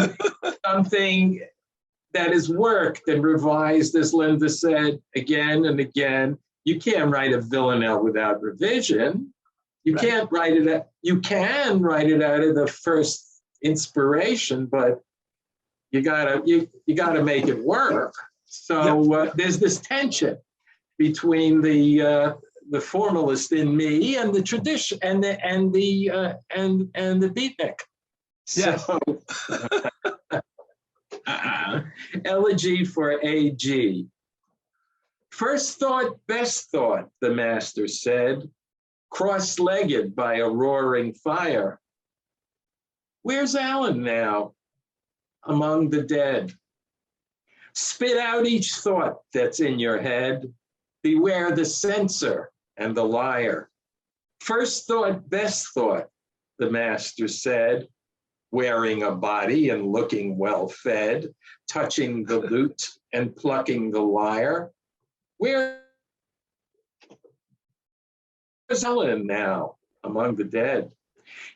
that is worked and revised, as Linda said, again and again. You can't write a villanelle without revision. You can't write it out. You can write it out of the first inspiration, but you gotta make it work. So there's this tension between the formalist in me and the tradition and the beatnik. So, elegy for A.G. First thought, best thought, the master said. cross-legged by a roaring fire. Where's Alan now? Among the dead. Spit out each thought that's in your head. Beware the censor and the liar. First thought, best thought, the master said, wearing a body and looking well fed, touching the lute and plucking the lyre. Where's Ellen now among the dead?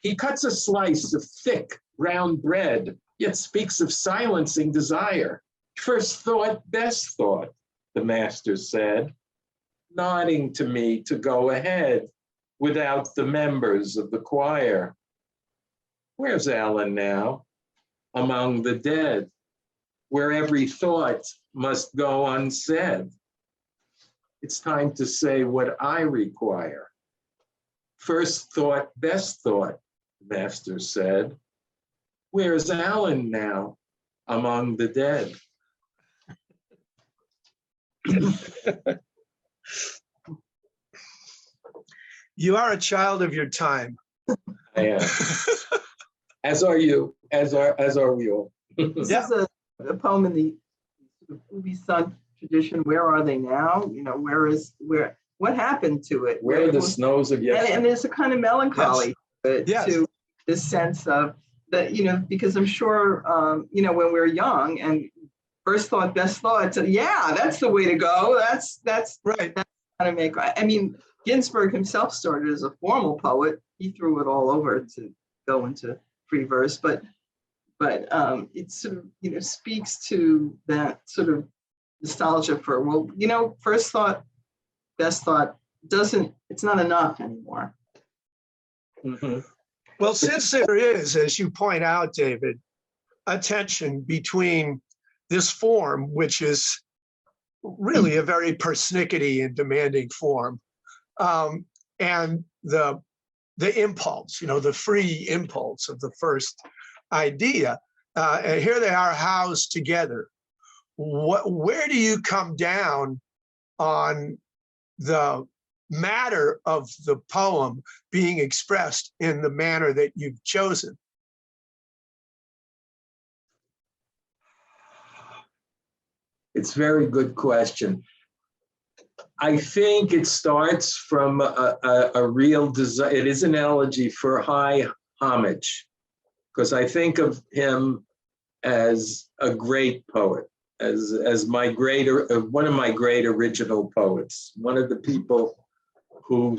He cuts a slice of thick brown bread, yet speaks of silencing desire. First thought, best thought, the master said, nodding to me to go ahead without the members of the choir. Where's Alan now? Among the dead, where every thought must go unsaid. It's time to say what I require. First thought, best thought, the master said. Where's Alan now? Among the dead. You are a child of your time. I am. As are you, as are we all. This is a poem in the Ubi Sun tradition. Where are they now? You know, what happened to it? Where are the snows of yesterday? And there's a kind of melancholy to this sense of that, you know, because I'm sure, you know, when we're young and first thought, best thought, so yeah, that's the way to go. That's right. That's how to make. I mean, Ginsberg himself started as a formal poet. He threw it all over to go into free verse, but it sort of, you know, speaks to that sort of nostalgia for, well, you know, first thought, best thought it's not enough anymore. Mm-hmm. Well, since there is, as you point out, David, a tension between this form, which is really a very persnickety and demanding form, and the impulse, you know, the free impulse of the first idea. And here they are housed together. Where do you come down on the matter of the poem being expressed in the manner that you've chosen? It's a very good question. I think it starts from a real desire. It is an elegy for high homage, because I think of him as a great poet, as my one of my great original poets, one of the people who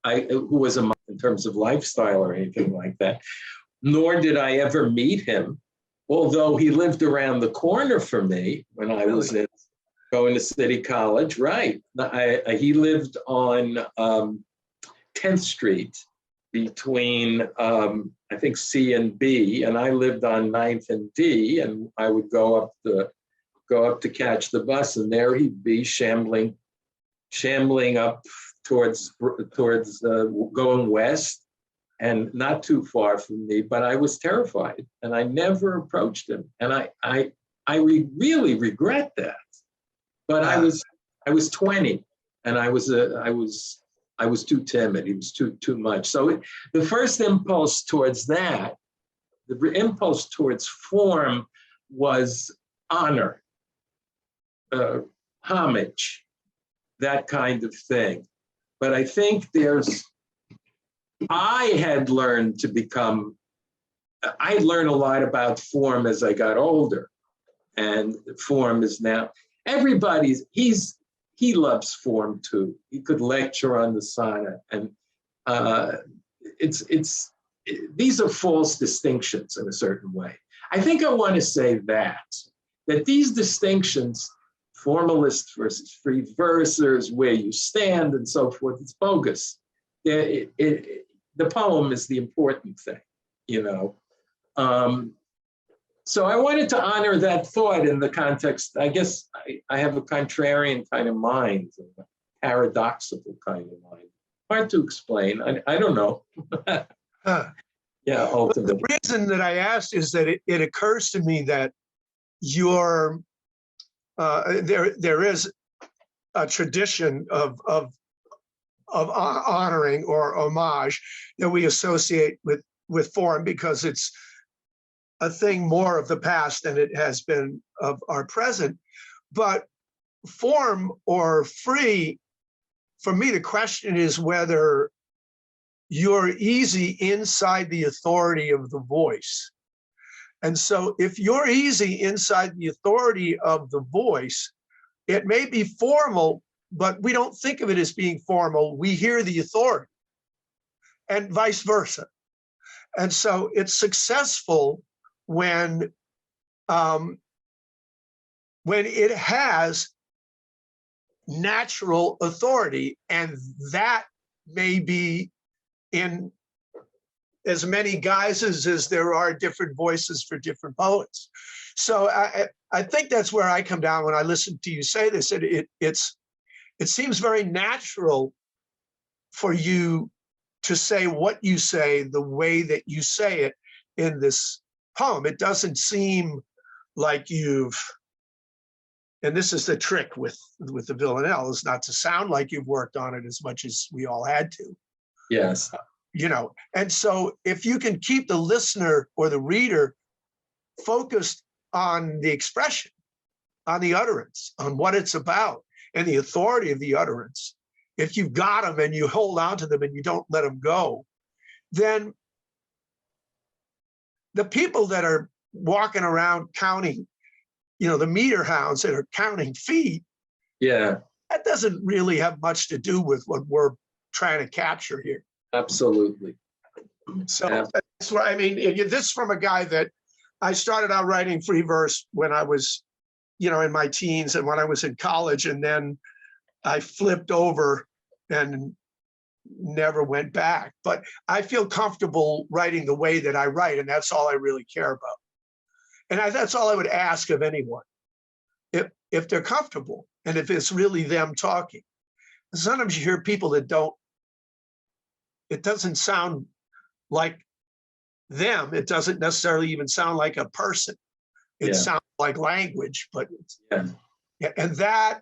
was in terms of lifestyle or anything like that. Nor did I ever meet him, although he lived around the corner from me when I was going to City College. Right, he lived on 10th Street between I think C and B, and I lived on 9th and D, and I would go up to catch the bus, and there he'd be shambling up towards going west, and not too far from me. But I was terrified, and I never approached him, and I really regret that. But I was 20, and I was too timid. He was too much. So the first impulse towards that, the impulse towards form, was honor, homage, that kind of thing. But I think I had learned a lot about form as I got older, and form is now, he loves form too. He could lecture on the sonnet, and these are false distinctions in a certain way. I think I want to say that these distinctions, formalist versus free versers, where you stand and so forth, it's bogus. The poem is the important thing, you know. So I wanted to honor that thought in the context. I guess I have a contrarian kind of mind, a paradoxical kind of mind. Hard to explain. I don't know. Yeah, ultimately. The reason that I asked is that it occurs to me that there is a tradition of of honoring or homage that we associate with form, because it's a thing more of the past than it has been of our present. But form or free, for me, the question is whether you're easy inside the authority of the voice. And so if you're easy inside the authority of the voice, it may be formal, but we don't think of it as being formal. We hear the authority, and vice versa. And so it's successful when it has natural authority, and that may be in as many guises as there are different voices for different poets. So I think that's where I come down when I listen to you say this. It seems very natural for you to say what you say the way that you say it in this poem. It doesn't seem like you've, and this is the trick with the villanelle, is not to sound like you've worked on it as much as we all had to. Yes. And so if you can keep the listener or the reader focused on the expression, on the utterance, on what it's about, and the authority of the utterance, if you've got them and you hold on to them and you don't let them go, then the people that are walking around counting, the meter hounds that are counting feet, Yeah, that doesn't really have much to do with what we're trying to capture here. absolutely. So that's what I mean. This is from a guy that I started out writing free verse when I was, in my teens and when I was in college, and then I flipped over and never went back. But I feel comfortable writing the way that I write, and that's all I really care about. And that's all I would ask of anyone, if they're comfortable and if it's really them talking. Sometimes you hear people that it doesn't sound like them. It doesn't necessarily even sound like a person. It sounds like language, but and that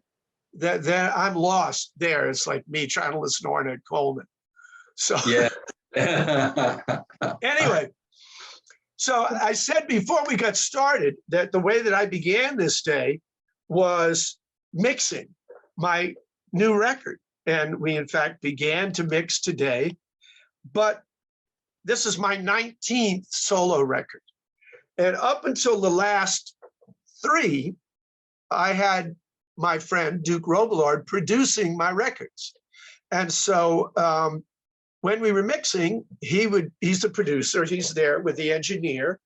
I'm lost there. It's like me trying to listen to Ornette Coleman. So anyway, so I said before we got started that the way that I began this day was mixing my new record. And we, in fact, began to mix today. But this is my 19th solo record. And up until the last 3, I had my friend Duke Robillard producing my records. And so when we were mixing, he's the producer, he's there with the engineer.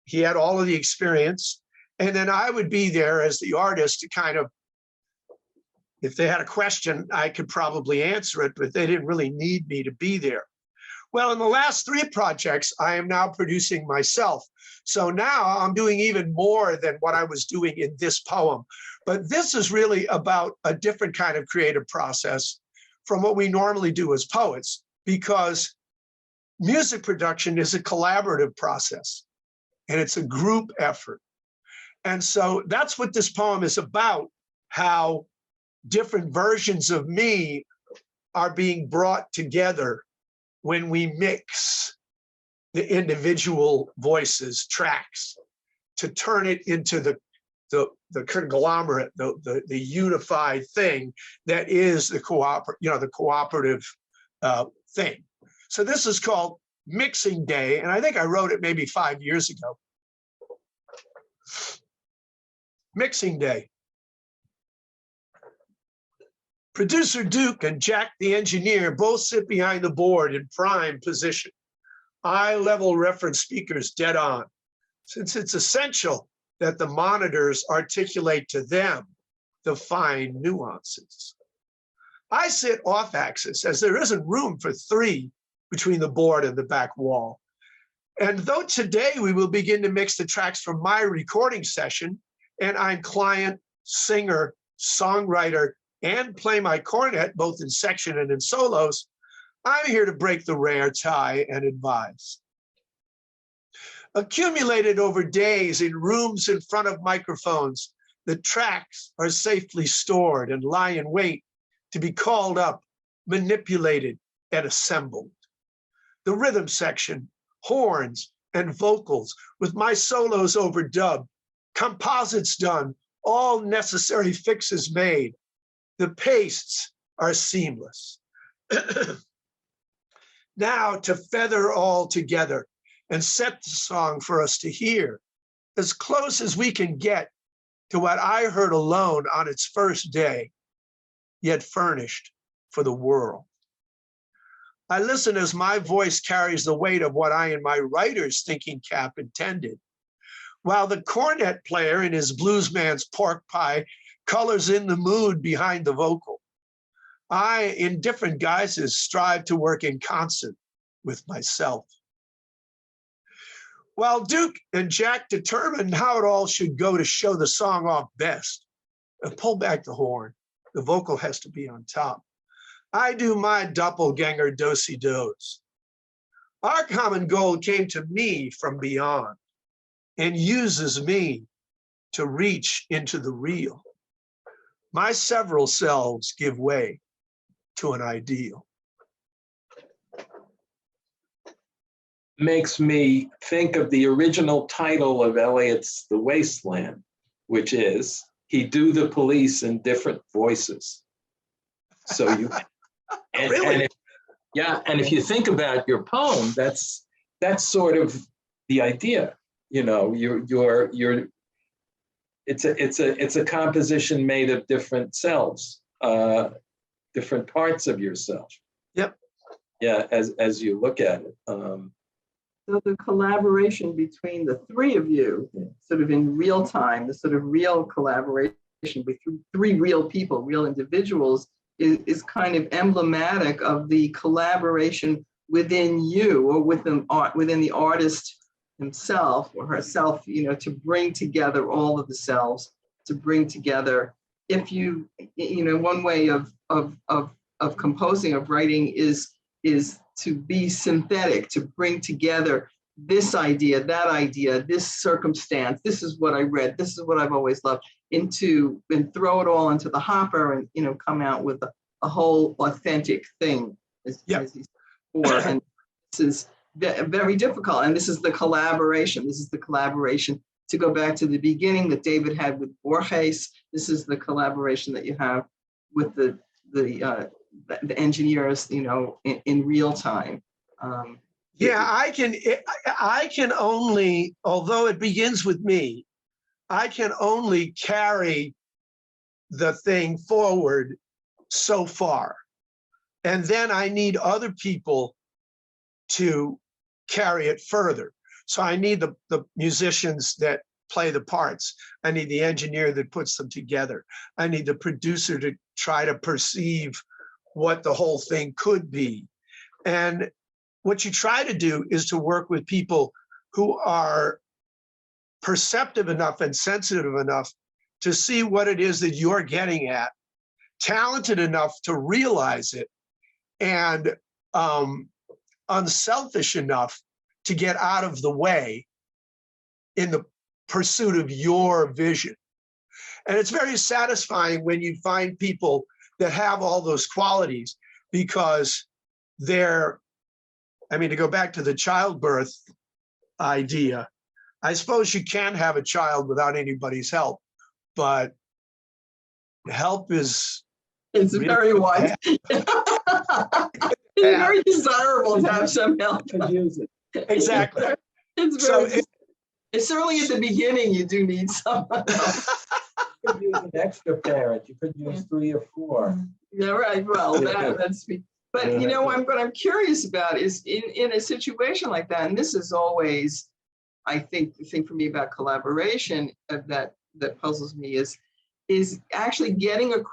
He had all of the experience. And then I would be there as the artist to kind of, if they had a question, I could probably answer it, but they didn't really need me to be there. Well, in the last 3 projects, I am now producing myself. So now I'm doing even more than what I was doing in this poem. But this is really about a different kind of creative process from what we normally do as poets, because music production is a collaborative process and it's a group effort. And so that's what this poem is about, how different versions of me are being brought together when we mix the individual voices, tracks, to turn it into the conglomerate, the unified thing that is the cooperative thing. So this is called Mixing Day, and I think I wrote it maybe 5 years ago. Mixing Day. Producer Duke and Jack the engineer both sit behind the board in prime position. Eye-level reference speakers dead on, since it's essential that the monitors articulate to them the fine nuances. I sit off-axis, as there isn't room for 3 between the board and the back wall. And though today we will begin to mix the tracks from my recording session, and I'm client, singer, songwriter, and play my cornet, both in section and in solos, I'm here to break the rare tie and advise. Accumulated over days in rooms in front of microphones, the tracks are safely stored and lie in wait to be called up manipulated and assembled. The rhythm section, horns and vocals with my solos overdubbed, composites done, all necessary fixes made. The pastes are seamless. Now to feather all together and set the song for us to hear, as close as we can get to what I heard alone on its first day, yet furnished for the world. I listen as my voice carries the weight of what I in my writer's thinking cap intended, while the cornet player in his bluesman's pork pie colors in the mood behind the vocal. I, in different guises, strive to work in concert with myself. While Duke and Jack determined how it all should go to show the song off best, pull back the horn, the vocal has to be on top. I do my doppelganger do-si-dos. Our common goal came to me from beyond and uses me to reach into the real. My several selves give way to an ideal. Makes me think of the original title of Eliot's The Wasteland, which is, he do the police in different voices. So you, Really? and if you think about your poem, that's sort of the idea. You know, it's a composition made of different selves, different parts of yourself. Yep. Yeah, as you look at it. So the collaboration between the three of you, sort of in real time, the sort of real collaboration between three real people, real individuals, is kind of emblematic of the collaboration within you or within the artist himself or herself, you know, to bring together all of the selves, to bring together. If you know, one way of composing, of writing is to be synthetic, to bring together this idea, that idea, this circumstance, this is what I read, this is what I've always loved, and throw it all into the hopper and, you know, come out with a whole authentic thing, as you said before. And this is very difficult. And this is the collaboration. This is the collaboration, to go back to the beginning, that David had with Borges. This is the collaboration that you have with the engineers, you know, in real time. I can only, although it begins with me, I can only carry the thing forward so far. And then I need other people to carry it further. So I need the musicians that play the parts. I need the engineer that puts them together. I need the producer to try to perceive what the whole thing could be. And what you try to do is to work with people who are perceptive enough and sensitive enough to see what it is that you're getting at, talented enough to realize it, and unselfish enough to get out of the way in the pursuit of your vision. And it's very satisfying when you find people that have all those qualities, because they're, I mean, to go back to the childbirth idea, I suppose you can have a child without anybody's help, but help is... It's really very wide. It's very desirable to have some help. Exactly. It's certainly at the beginning, you do need someone else. You could use an extra parent. You could use 3 or 4. Yeah, right. Well, that's me. But you know, what I'm curious about is in a situation like that, and this is always, I think, the thing for me about collaboration that puzzles me is actually getting in the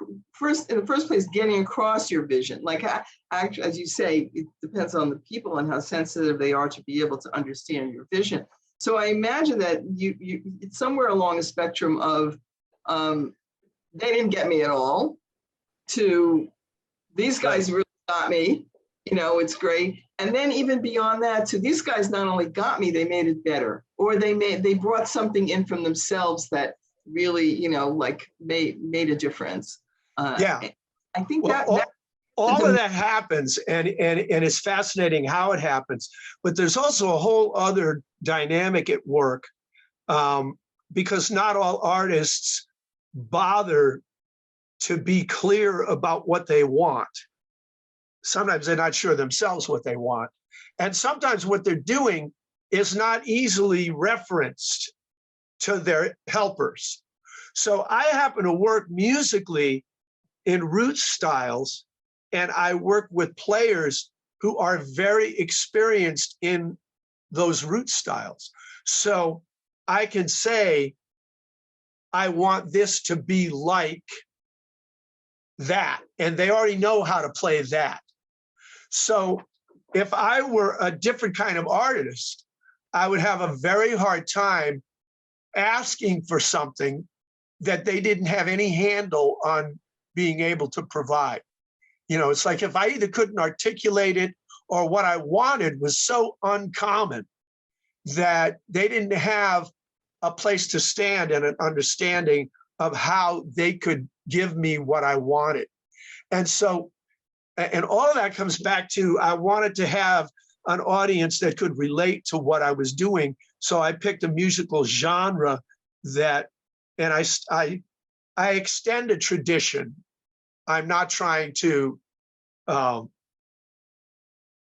first place, getting across your vision. Like, actually, as you say, it depends on the people and how sensitive they are to be able to understand your vision. So I imagine that it's somewhere along a spectrum of they didn't get me at all, to these guys really got me, you know, it's great. And then even beyond that, to these guys not only got me, they made it better, or they brought something in from themselves that really, you know, like made a difference. I think all of that happens, and it's fascinating how it happens. But there's also a whole other dynamic at work, because not all artists bother to be clear about what they want. Sometimes they're not sure themselves what they want. And sometimes what they're doing is not easily referenced to their helpers. So I happen to work musically in root styles, and I work with players who are very experienced in those root styles. So I can say, I want this to be like that, and they already know how to play that. So if I were a different kind of artist, I would have a very hard time asking for something that they didn't have any handle on being able to provide. You know, it's like if I either couldn't articulate it or what I wanted was so uncommon that they didn't have a place to stand and an understanding of how they could give me what I wanted. And so, and all of that comes back to, I wanted to have an audience that could relate to what I was doing. So I picked a musical genre that, and I extend a tradition. I'm not trying to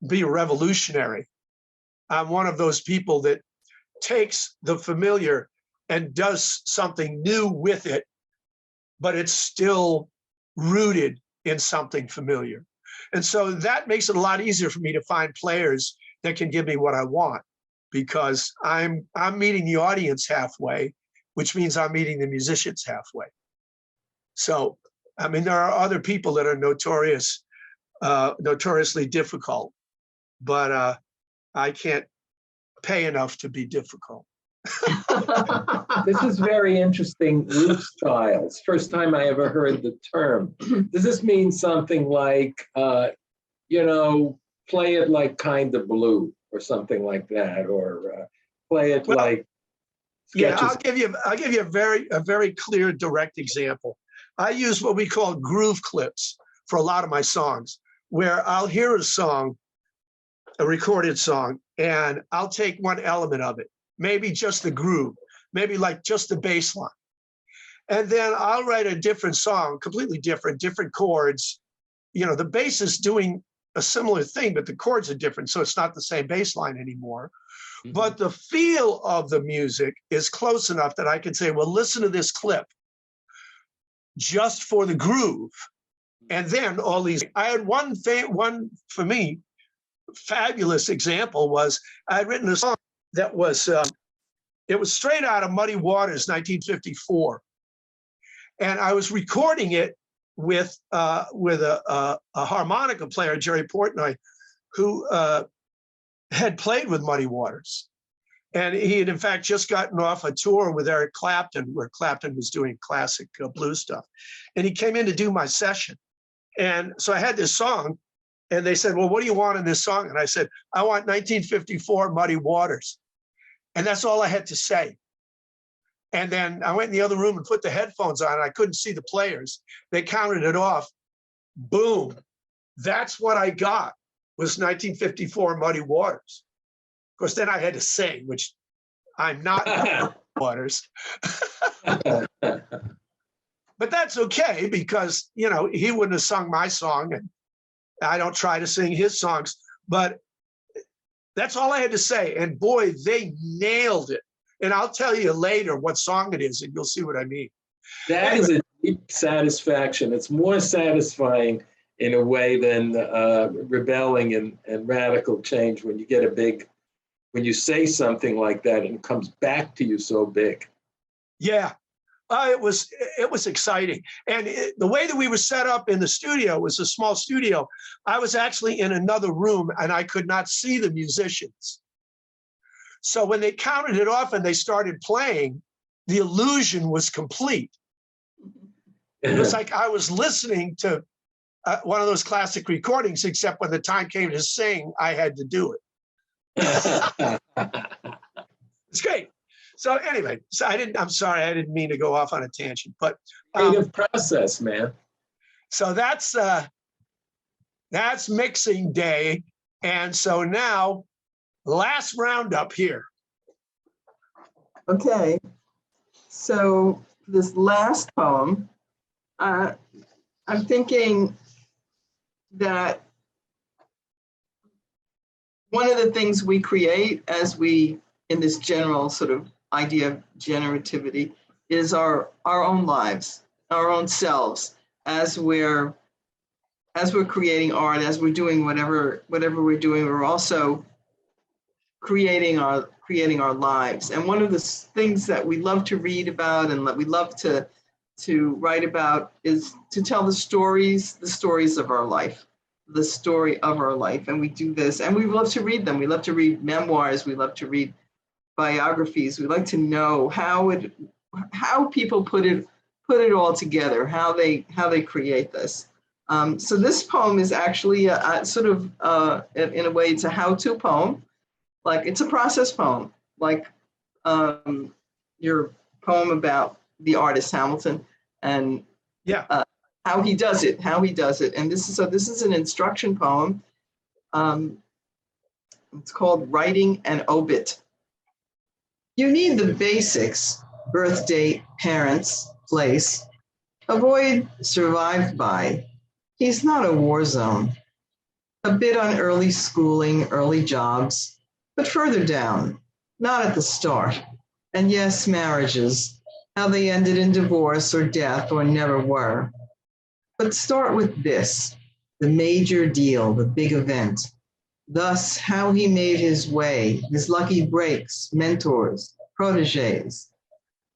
be revolutionary. I'm one of those people that takes the familiar and does something new with it, but it's still rooted in something familiar. And so that makes it a lot easier for me to find players that can give me what I want, because I'm meeting the audience halfway, which means I'm meeting the musicians halfway. So, I mean, there are other people that are notoriously difficult, but I can't pay enough to be difficult. This is very interesting, root styles. First time I ever heard the term. Does this mean something like, you know, play it like Kind of Blue or something like that, or play it like sketches? Yeah, I'll give you a very clear, direct example. I use what we call groove clips for a lot of my songs, where I'll hear a song, a recorded song, and I'll take one element of it, maybe just the groove, maybe like just the bass line. And then I'll write a different song, completely different chords. You know, the bass is doing a similar thing, but the chords are different, so it's not the same bass line anymore. Mm-hmm. But the feel of the music is close enough that I can say, well, listen to this clip just for the groove. And then all these, I had one for me, fabulous example was I had written a song that was, it was straight out of Muddy Waters, 1954. And I was recording it with a harmonica player, Jerry Portnoy, who had played with Muddy Waters. And he had, in fact, just gotten off a tour with Eric Clapton, where Clapton was doing classic blues stuff. And he came in to do my session. And so I had this song, and they said, well, what do you want in this song? And I said, I want 1954 Muddy Waters. And that's all I had to say. And then I went in the other room and put the headphones on, and I couldn't see the players. They counted it off. Boom. That's what I got, was 1954 Muddy Waters. Of course, then I had to sing, which I'm not Muddy Waters. But that's okay, because, you know, he wouldn't have sung my song, and I don't try to sing his songs. But that's all I had to say. And boy, they nailed it. And I'll tell you later what song it is, and you'll see what I mean. That is a deep satisfaction. It's more satisfying in a way than rebelling and radical change when you get when you say something like that and it comes back to you so big. Yeah, it was exciting. And the way that we were set up in the studio was a small studio. I was actually in another room, and I could not see the musicians. So when they counted it off and they started playing, the illusion was complete. It was like I was listening to one of those classic recordings, except when the time came to sing, I had to do it. It's great. So anyway, I'm sorry, I didn't mean to go off on a tangent, but creative process, man. So that's That's mixing day. And so now, last roundup here. Okay, so this last poem, I'm thinking that one of the things we create as we, in this general sort of idea of generativity, is our own lives, our own selves, as we're creating art, as we're doing whatever we're doing, we're also creating our lives. And one of the things that we love to read about and that we love to write about is to tell the stories of our life, the story of our life. And we do this, and we love to read them. We love to read memoirs. We love to read biographies. We like to know how people put it all together, how they create this. So this poem is actually a sort of, in a way, it's a how-to poem. Like, it's a process poem, like your poem about the artist Hamilton and how he does it. And this is an instruction poem. It's called Writing an Obit. You need the basics: birth date, parents, place. Avoid survived by. He's not a war zone. A bit on early schooling, early jobs, but further down, not at the start. And yes, marriages, how they ended in divorce or death or never were. But start with this, the major deal, the big event. Thus, how he made his way, his lucky breaks, mentors, proteges.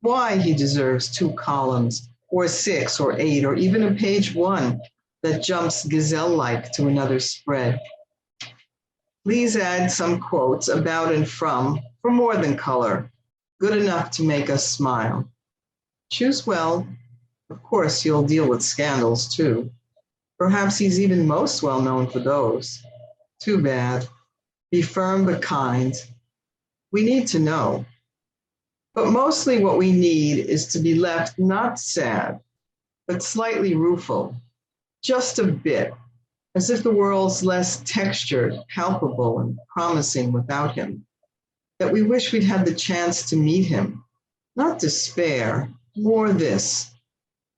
Why he deserves 2 columns, or 6 or 8, or even a page 1 that jumps gazelle-like to another spread. Please add some quotes about and from, for more than color, good enough to make us smile. Choose well. Of course, you'll deal with scandals too. Perhaps he's even most well known for those. Too bad. Be firm but kind. We need to know. But mostly what we need is to be left not sad, but slightly rueful, just a bit, as if the world's less textured, palpable, and promising without him, that we wish we'd had the chance to meet him. Not despair, more this.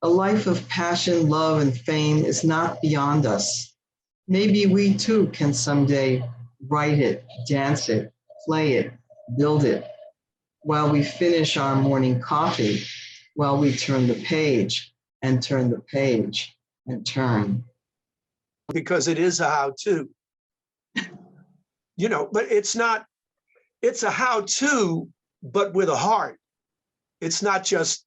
A life of passion, love, and fame is not beyond us. Maybe we too can someday write it, dance it, play it, build it, while we finish our morning coffee, while we turn the page and turn the page and turn. Because it is a how-to, but it's a how-to, but with a heart. It's not just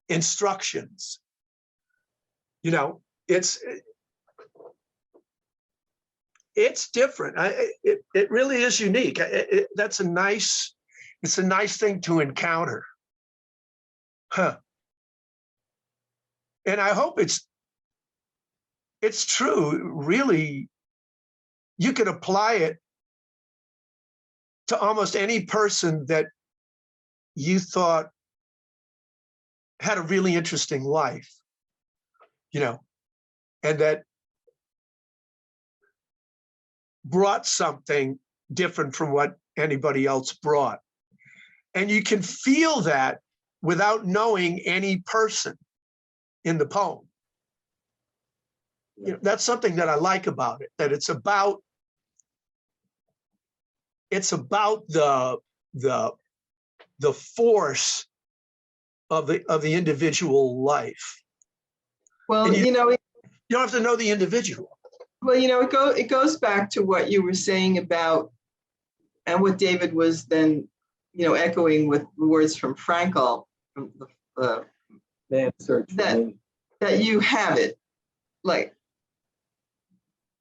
instructions. It's different. It really is unique. It's a nice thing to encounter. And I hope it's true. Really, you could apply it to almost any person that you thought had a really interesting life, and that brought something different from what anybody else brought. And you can feel that without knowing any person in the poem. That's something that I like about it, that it's about the force of the individual life. Well, you don't have to know the individual. Well, it goes back to what you were saying about, and what David was then, echoing with the words from Frankl, from the Man Search for Meaning. That you have it, like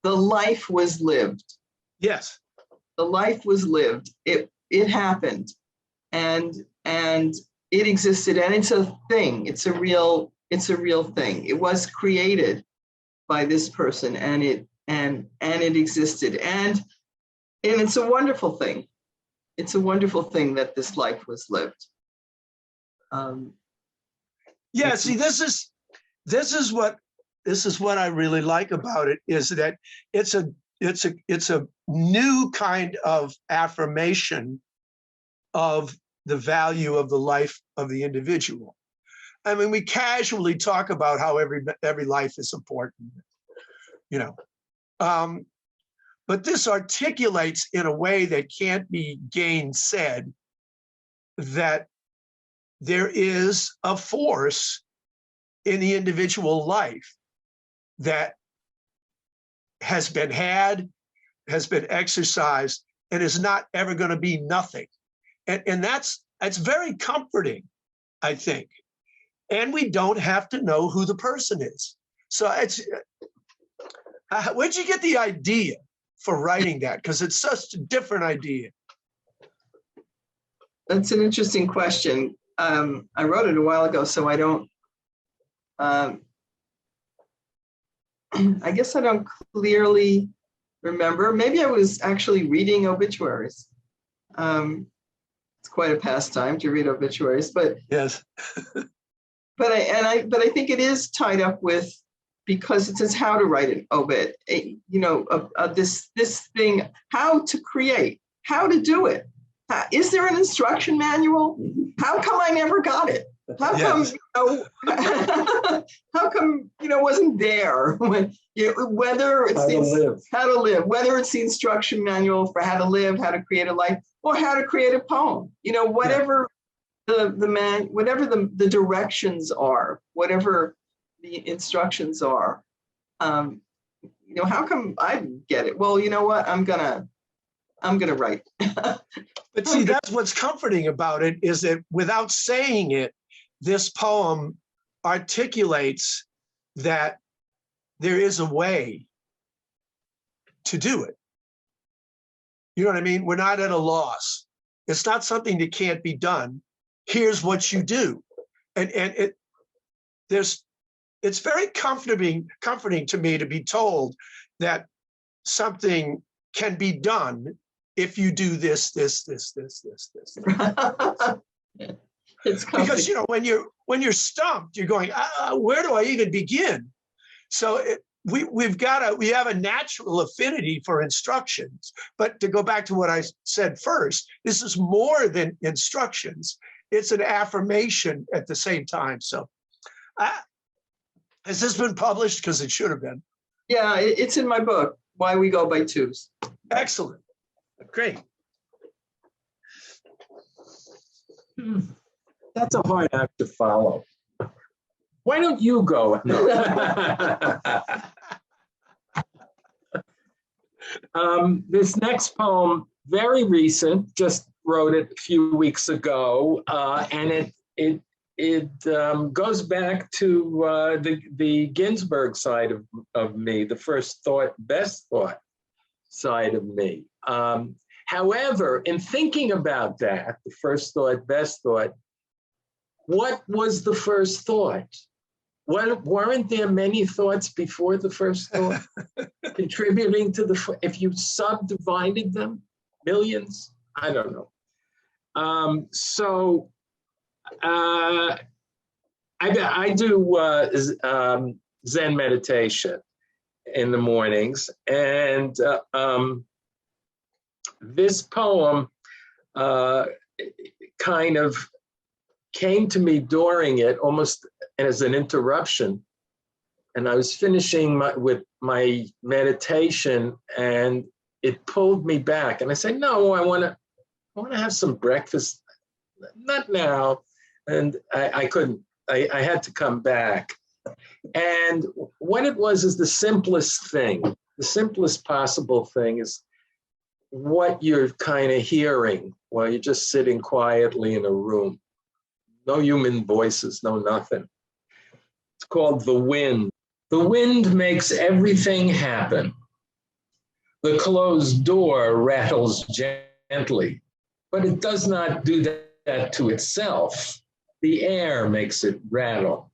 the life was lived. Yes. The life was lived. It happened, and it existed, and it's a thing. It's a real thing. It was created by this person, and it existed, and it's a wonderful thing. It's a wonderful thing that this life was lived. Yeah. See, this is what this is what I really like about it, is that it's a new kind of affirmation of the value of the life of the individual. I mean, we casually talk about how every life is important, you know. But this articulates in a way that can't be gainsaid that there is a force in the individual life that has been exercised, and is not ever going to be nothing. And that's very comforting, I think. And we don't have to know who the person is. So where'd you get the idea for writing that? Because it's such a different idea. That's an interesting question. I wrote it a while ago, so I don't, I guess I don't clearly remember. Maybe I was actually reading obituaries. It's quite a pastime to read obituaries, but yes. but I think it is tied up with, because it says how to write an obit, this thing, how to create, how to do it. Is there an instruction manual? How come I never got it? How come, how come, wasn't there when, whether it's how to live, whether it's the instruction manual for how to live, how to create a life, or how to create a poem, whatever whatever the directions are, whatever the instructions are, how come I didn't get it? Well, you know what? I'm gonna write. But see, that's what's comforting about it, is that without saying it, this poem articulates that there is a way to do it. You know what I mean? We're not at a loss. It's not something that can't be done. Here's what you do. And it's very comforting to me to be told that something can be done if you do this. It's because when you're stumped, you're going, where do I even begin? So we have a natural affinity for instructions. But to go back to what I said first, this is more than instructions. It's an affirmation at the same time. So has this been published? Because it should have been. Yeah, it's in my book, Why We Go by Twos. Excellent. Great. That's a hard act to follow. Why don't you go? This next poem, very recent, just wrote it a few weeks ago, and it goes back to the Ginsberg side of me, the first thought, best thought side of me. However, in thinking about that, the first thought, best thought, what was the first thought? Weren't there many thoughts before the first thought contributing to if you subdivided them, millions? I don't know. I do Zen meditation in the mornings, and this poem kind of came to me during it, almost as an interruption. And I was finishing with my meditation, and it pulled me back. And I said, no, I want to have some breakfast, not now. And I couldn't. I had to come back. And what it was is the simplest thing. The simplest possible thing is what you're kind of hearing while you're just sitting quietly in a room. No human voices, no nothing. It's called The Wind. The wind makes everything happen. The closed door rattles gently, but it does not do that to itself. The air makes it rattle.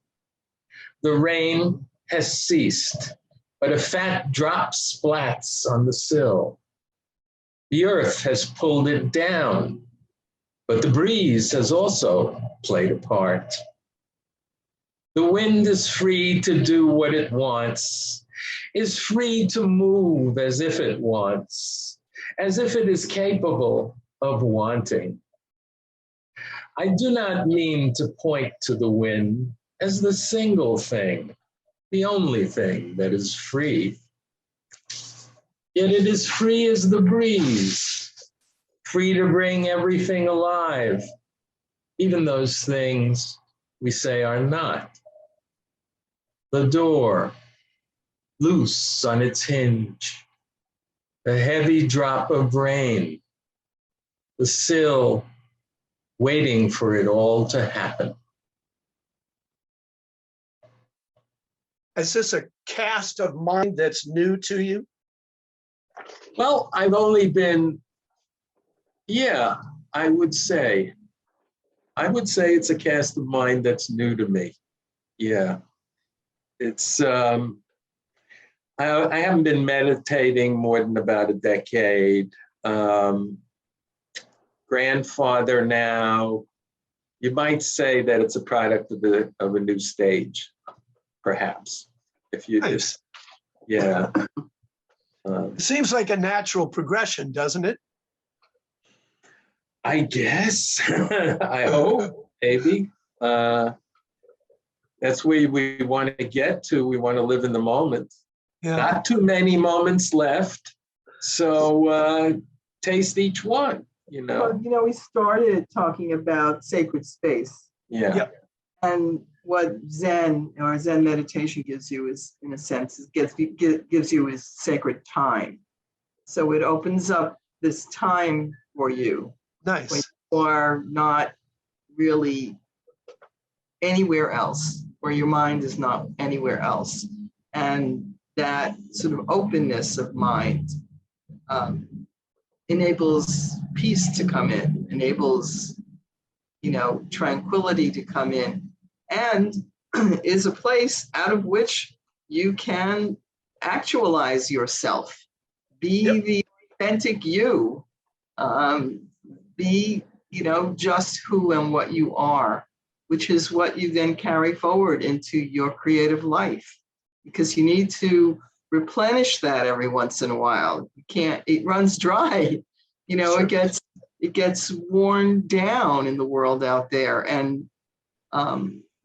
The rain has ceased, but a fat drop splats on the sill. The earth has pulled it down, but the breeze has also played a part. The wind is free to do what it wants, is free to move as if it wants, as if it is capable of wanting. I do not mean to point to the wind as the single thing, the only thing that is free. Yet it is free as the breeze, free to bring everything alive, even those things we say are not. The door, loose on its hinge, the heavy drop of rain, the sill waiting for it all to happen. Is this a cast of mind that's new to you? Well, I've only been, I would say it's a cast of mind that's new to me. Yeah. It's, I haven't been meditating more than about a decade. Grandfather now. You might say that it's a product of a new stage, perhaps. If you, Nice. yeah. It seems like a natural progression, doesn't it? I guess. I hope, maybe. That's where we want to get to. We want to live in the moment. Yeah. Not too many moments left. So taste each one, Well, we started talking about sacred space. Yeah. Yep. And what Zen or Zen meditation gives you is, in a sense, gives you is sacred time. So it opens up this time for you when Nice. you are not really anywhere else, where your mind is not anywhere else. And that sort of openness of mind enables peace to come in, enables, tranquility to come in, and is a place out of which you can actualize yourself, be the authentic you, be, just who and what you are, which is what you then carry forward into your creative life, because you need to replenish that every once in a while. You can't, it runs dry, Sure. it gets worn down in the world out there. And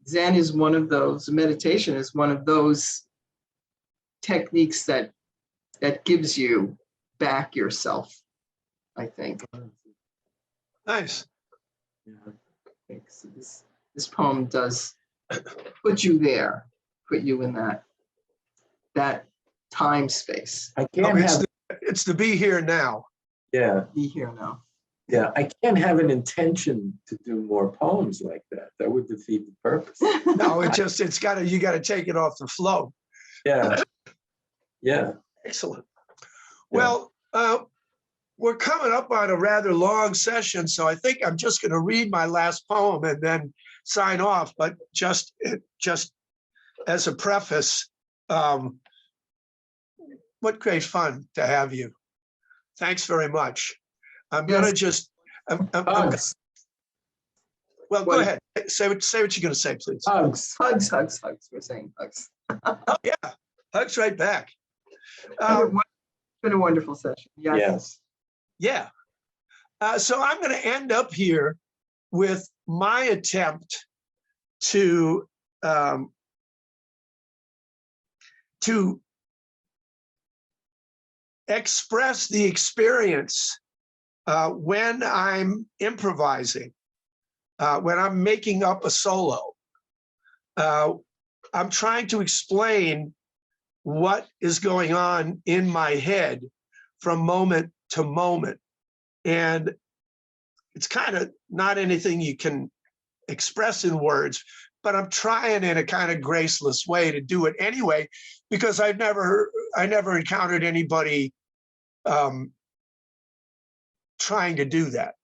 Zen is one of those, meditation is one of those techniques that gives you back yourself, I think. Nice. So this poem does put you there, put you in that time space. I can't have, It's to be here now. Be here now. Yeah, I can't have an intention to do more poems like that. That would defeat the purpose. No, you got to take it off the flow. Yeah. Yeah. Excellent. Yeah. Well, we're coming up on a rather long session, so I think I'm just going to read my last poem and then sign off. But just as a preface, what great fun to have you. Thanks very much. I'm going to just, Hugs. well, go ahead. Say what you're going to say, please. Hugs. Hugs. We're saying hugs. Oh, yeah, hugs right back. It's been a wonderful session. Yes. Yeah. So I'm going to end up here with my attempt to express the experience when I'm improvising, when I'm making up a solo. I'm trying to explain what is going on in my head from moment to moment. And it's kind of not anything you can express in words, but I'm trying in a kind of graceless way to do it anyway, because I never encountered anybody trying to do that.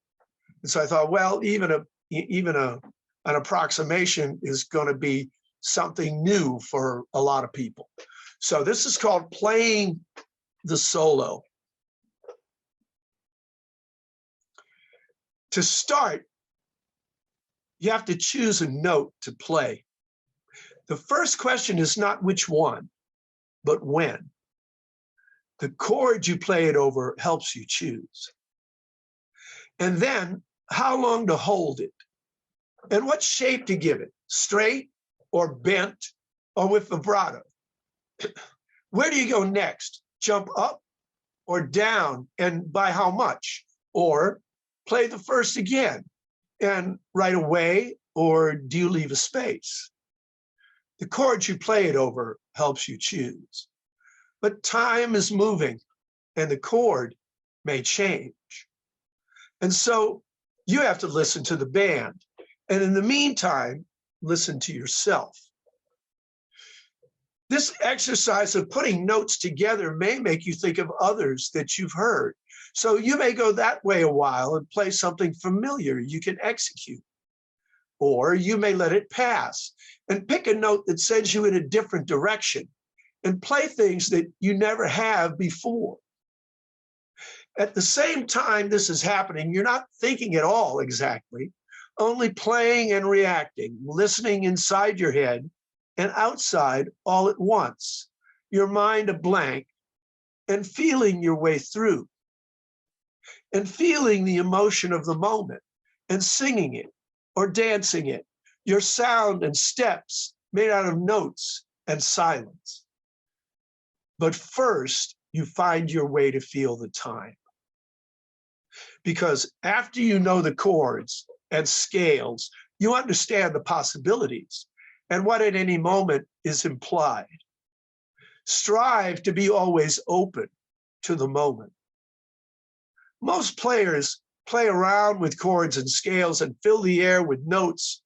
And so I thought, well, even an approximation is going to be something new for a lot of people. So this is called playing the solo. To start, you have to choose a note to play. The first question is not which one, but when. The chord you play it over helps you choose. And then how long to hold it and what shape to give it, straight or bent or with vibrato. Where do you go next? Jump up or down, and by how much? Or play the first again and right away, or do you leave a space? The chord you play it over helps you choose. But time is moving and the chord may change. And so you have to listen to the band. And in the meantime, listen to yourself. This exercise of putting notes together may make you think of others that you've heard. So you may go that way a while and play something familiar you can execute. Or you may let it pass and pick a note that sends you in a different direction and play things that you never have before. At the same time this is happening, you're not thinking at all exactly, only playing and reacting, listening inside your head and outside all at once, your mind a blank, and feeling your way through, and feeling the emotion of the moment, and singing it or dancing it, your sound and steps made out of notes and silence. But first, you find your way to feel the time. Because after you know the chords and scales, you understand the possibilities and what at any moment is implied. Strive to be always open to the moment. Most players play around with chords and scales and fill the air with notes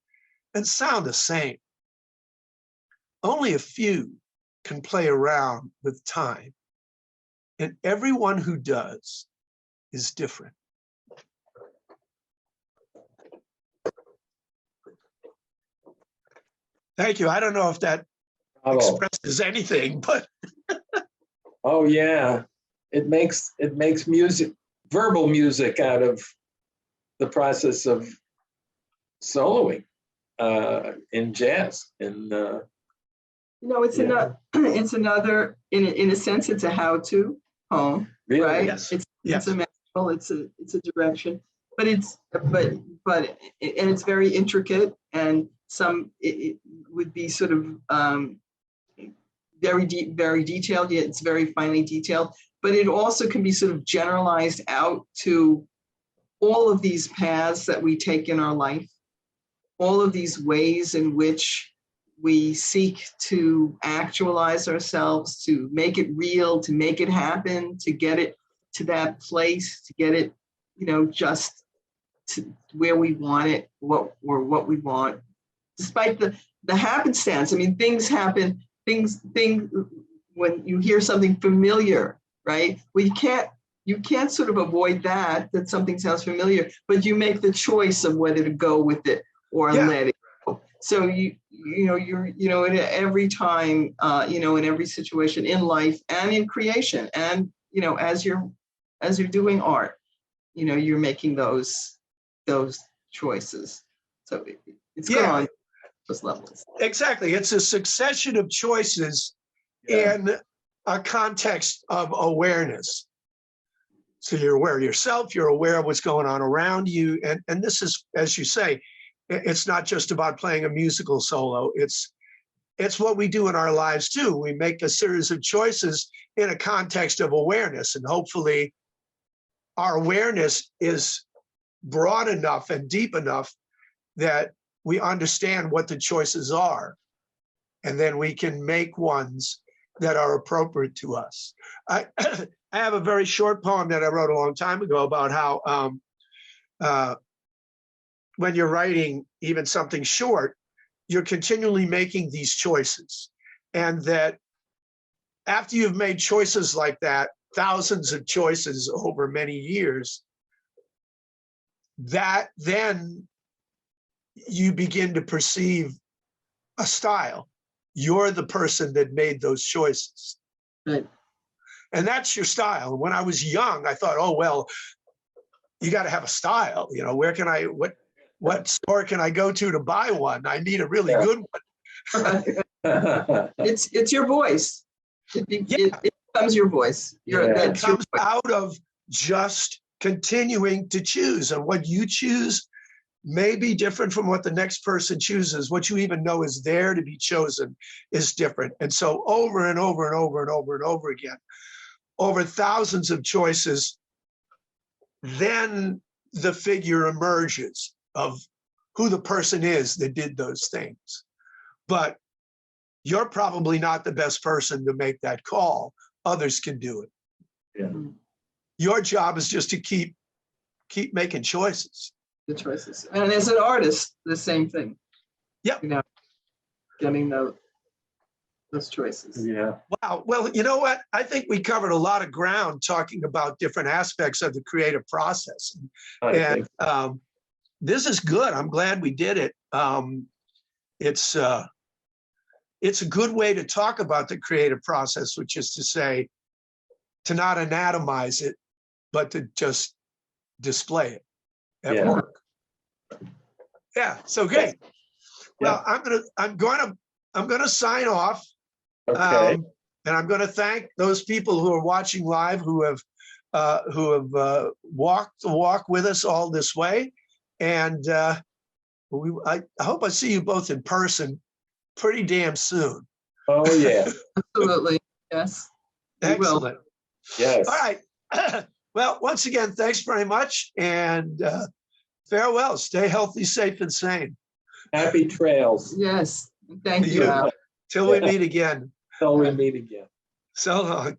and sound the same. Only a few can play around with time, and everyone who does is different. Thank you. I don't know if that expresses anything, but oh yeah, it makes music, verbal music, out of the process of soloing in jazz. And it's yeah. another in a sense it's a how-to poem, Really? right? Yes. It's a manual, it's a direction, but it's very intricate, and it would be sort of very deep, very detailed, yet it's very finely detailed, but it also can be sort of generalized out to all of these paths that we take in our life, all of these ways in which we seek to actualize ourselves, to make it real, to make it happen, to get it to that place, to get it, just to where we want it, what we want. Despite the happenstance, I mean, things happen, things when you hear something familiar, right? Well, you can't sort of avoid that something sounds familiar, but you make the choice of whether to go with it or let it go. So you're in every time, in every situation in life and in creation, and as you're doing art, you're making those choices. So it's good on those levels. Exactly. It's a succession of choices in a context of awareness. So you're aware of yourself, you're aware of what's going on around you. And this is, as you say, it's not just about playing a musical solo. It's what we do in our lives too. We make a series of choices in a context of awareness, and hopefully our awareness is broad enough and deep enough that we understand what the choices are, and then we can make ones that are appropriate to us. I have a very short poem that I wrote a long time ago about how when you're writing even something short, you're continually making these choices, and that after you've made choices like that, thousands of choices over many years, that then you begin to perceive a style. You're the person that made those choices. Right. And that's your style. When I was young, I thought, oh, well, you got to have a style. Where can what store can I go to buy one? I need a really good one. It's your voice. It becomes your voice. Yeah. It comes out of just continuing to choose, and what you choose may be different from what the next person chooses. What you even know is there to be chosen is different. And so over and over and over and over and over again, over thousands of choices, then the figure emerges of who the person is that did those things. But you're probably not the best person to make that call. Others can do it. Yeah. your job is just to keep making choices. the choices. And as an artist, the same thing. Yep. You know, getting those choices. Yeah. Wow. Well, you know what? I think we covered a lot of ground talking about different aspects of the creative process. I And this is good. I'm glad we did it. It's a good way to talk about the creative process, which is to say, to not anatomize it, but to just display it at Yeah. work. Yeah. So great. Well, I'm gonna sign off. Okay. And I'm going to thank those people who are watching live who have walked the walk with us all this way. And I hope I see you both in person pretty damn soon. Oh, yeah. Absolutely. Yes. We will. Excellent. Yes. All right. Well, once again, thanks very much. And farewell. Stay healthy, safe, and sane. Happy trails. Yes. Thank you. You. Al. Till we meet again. Till we meet again. So long.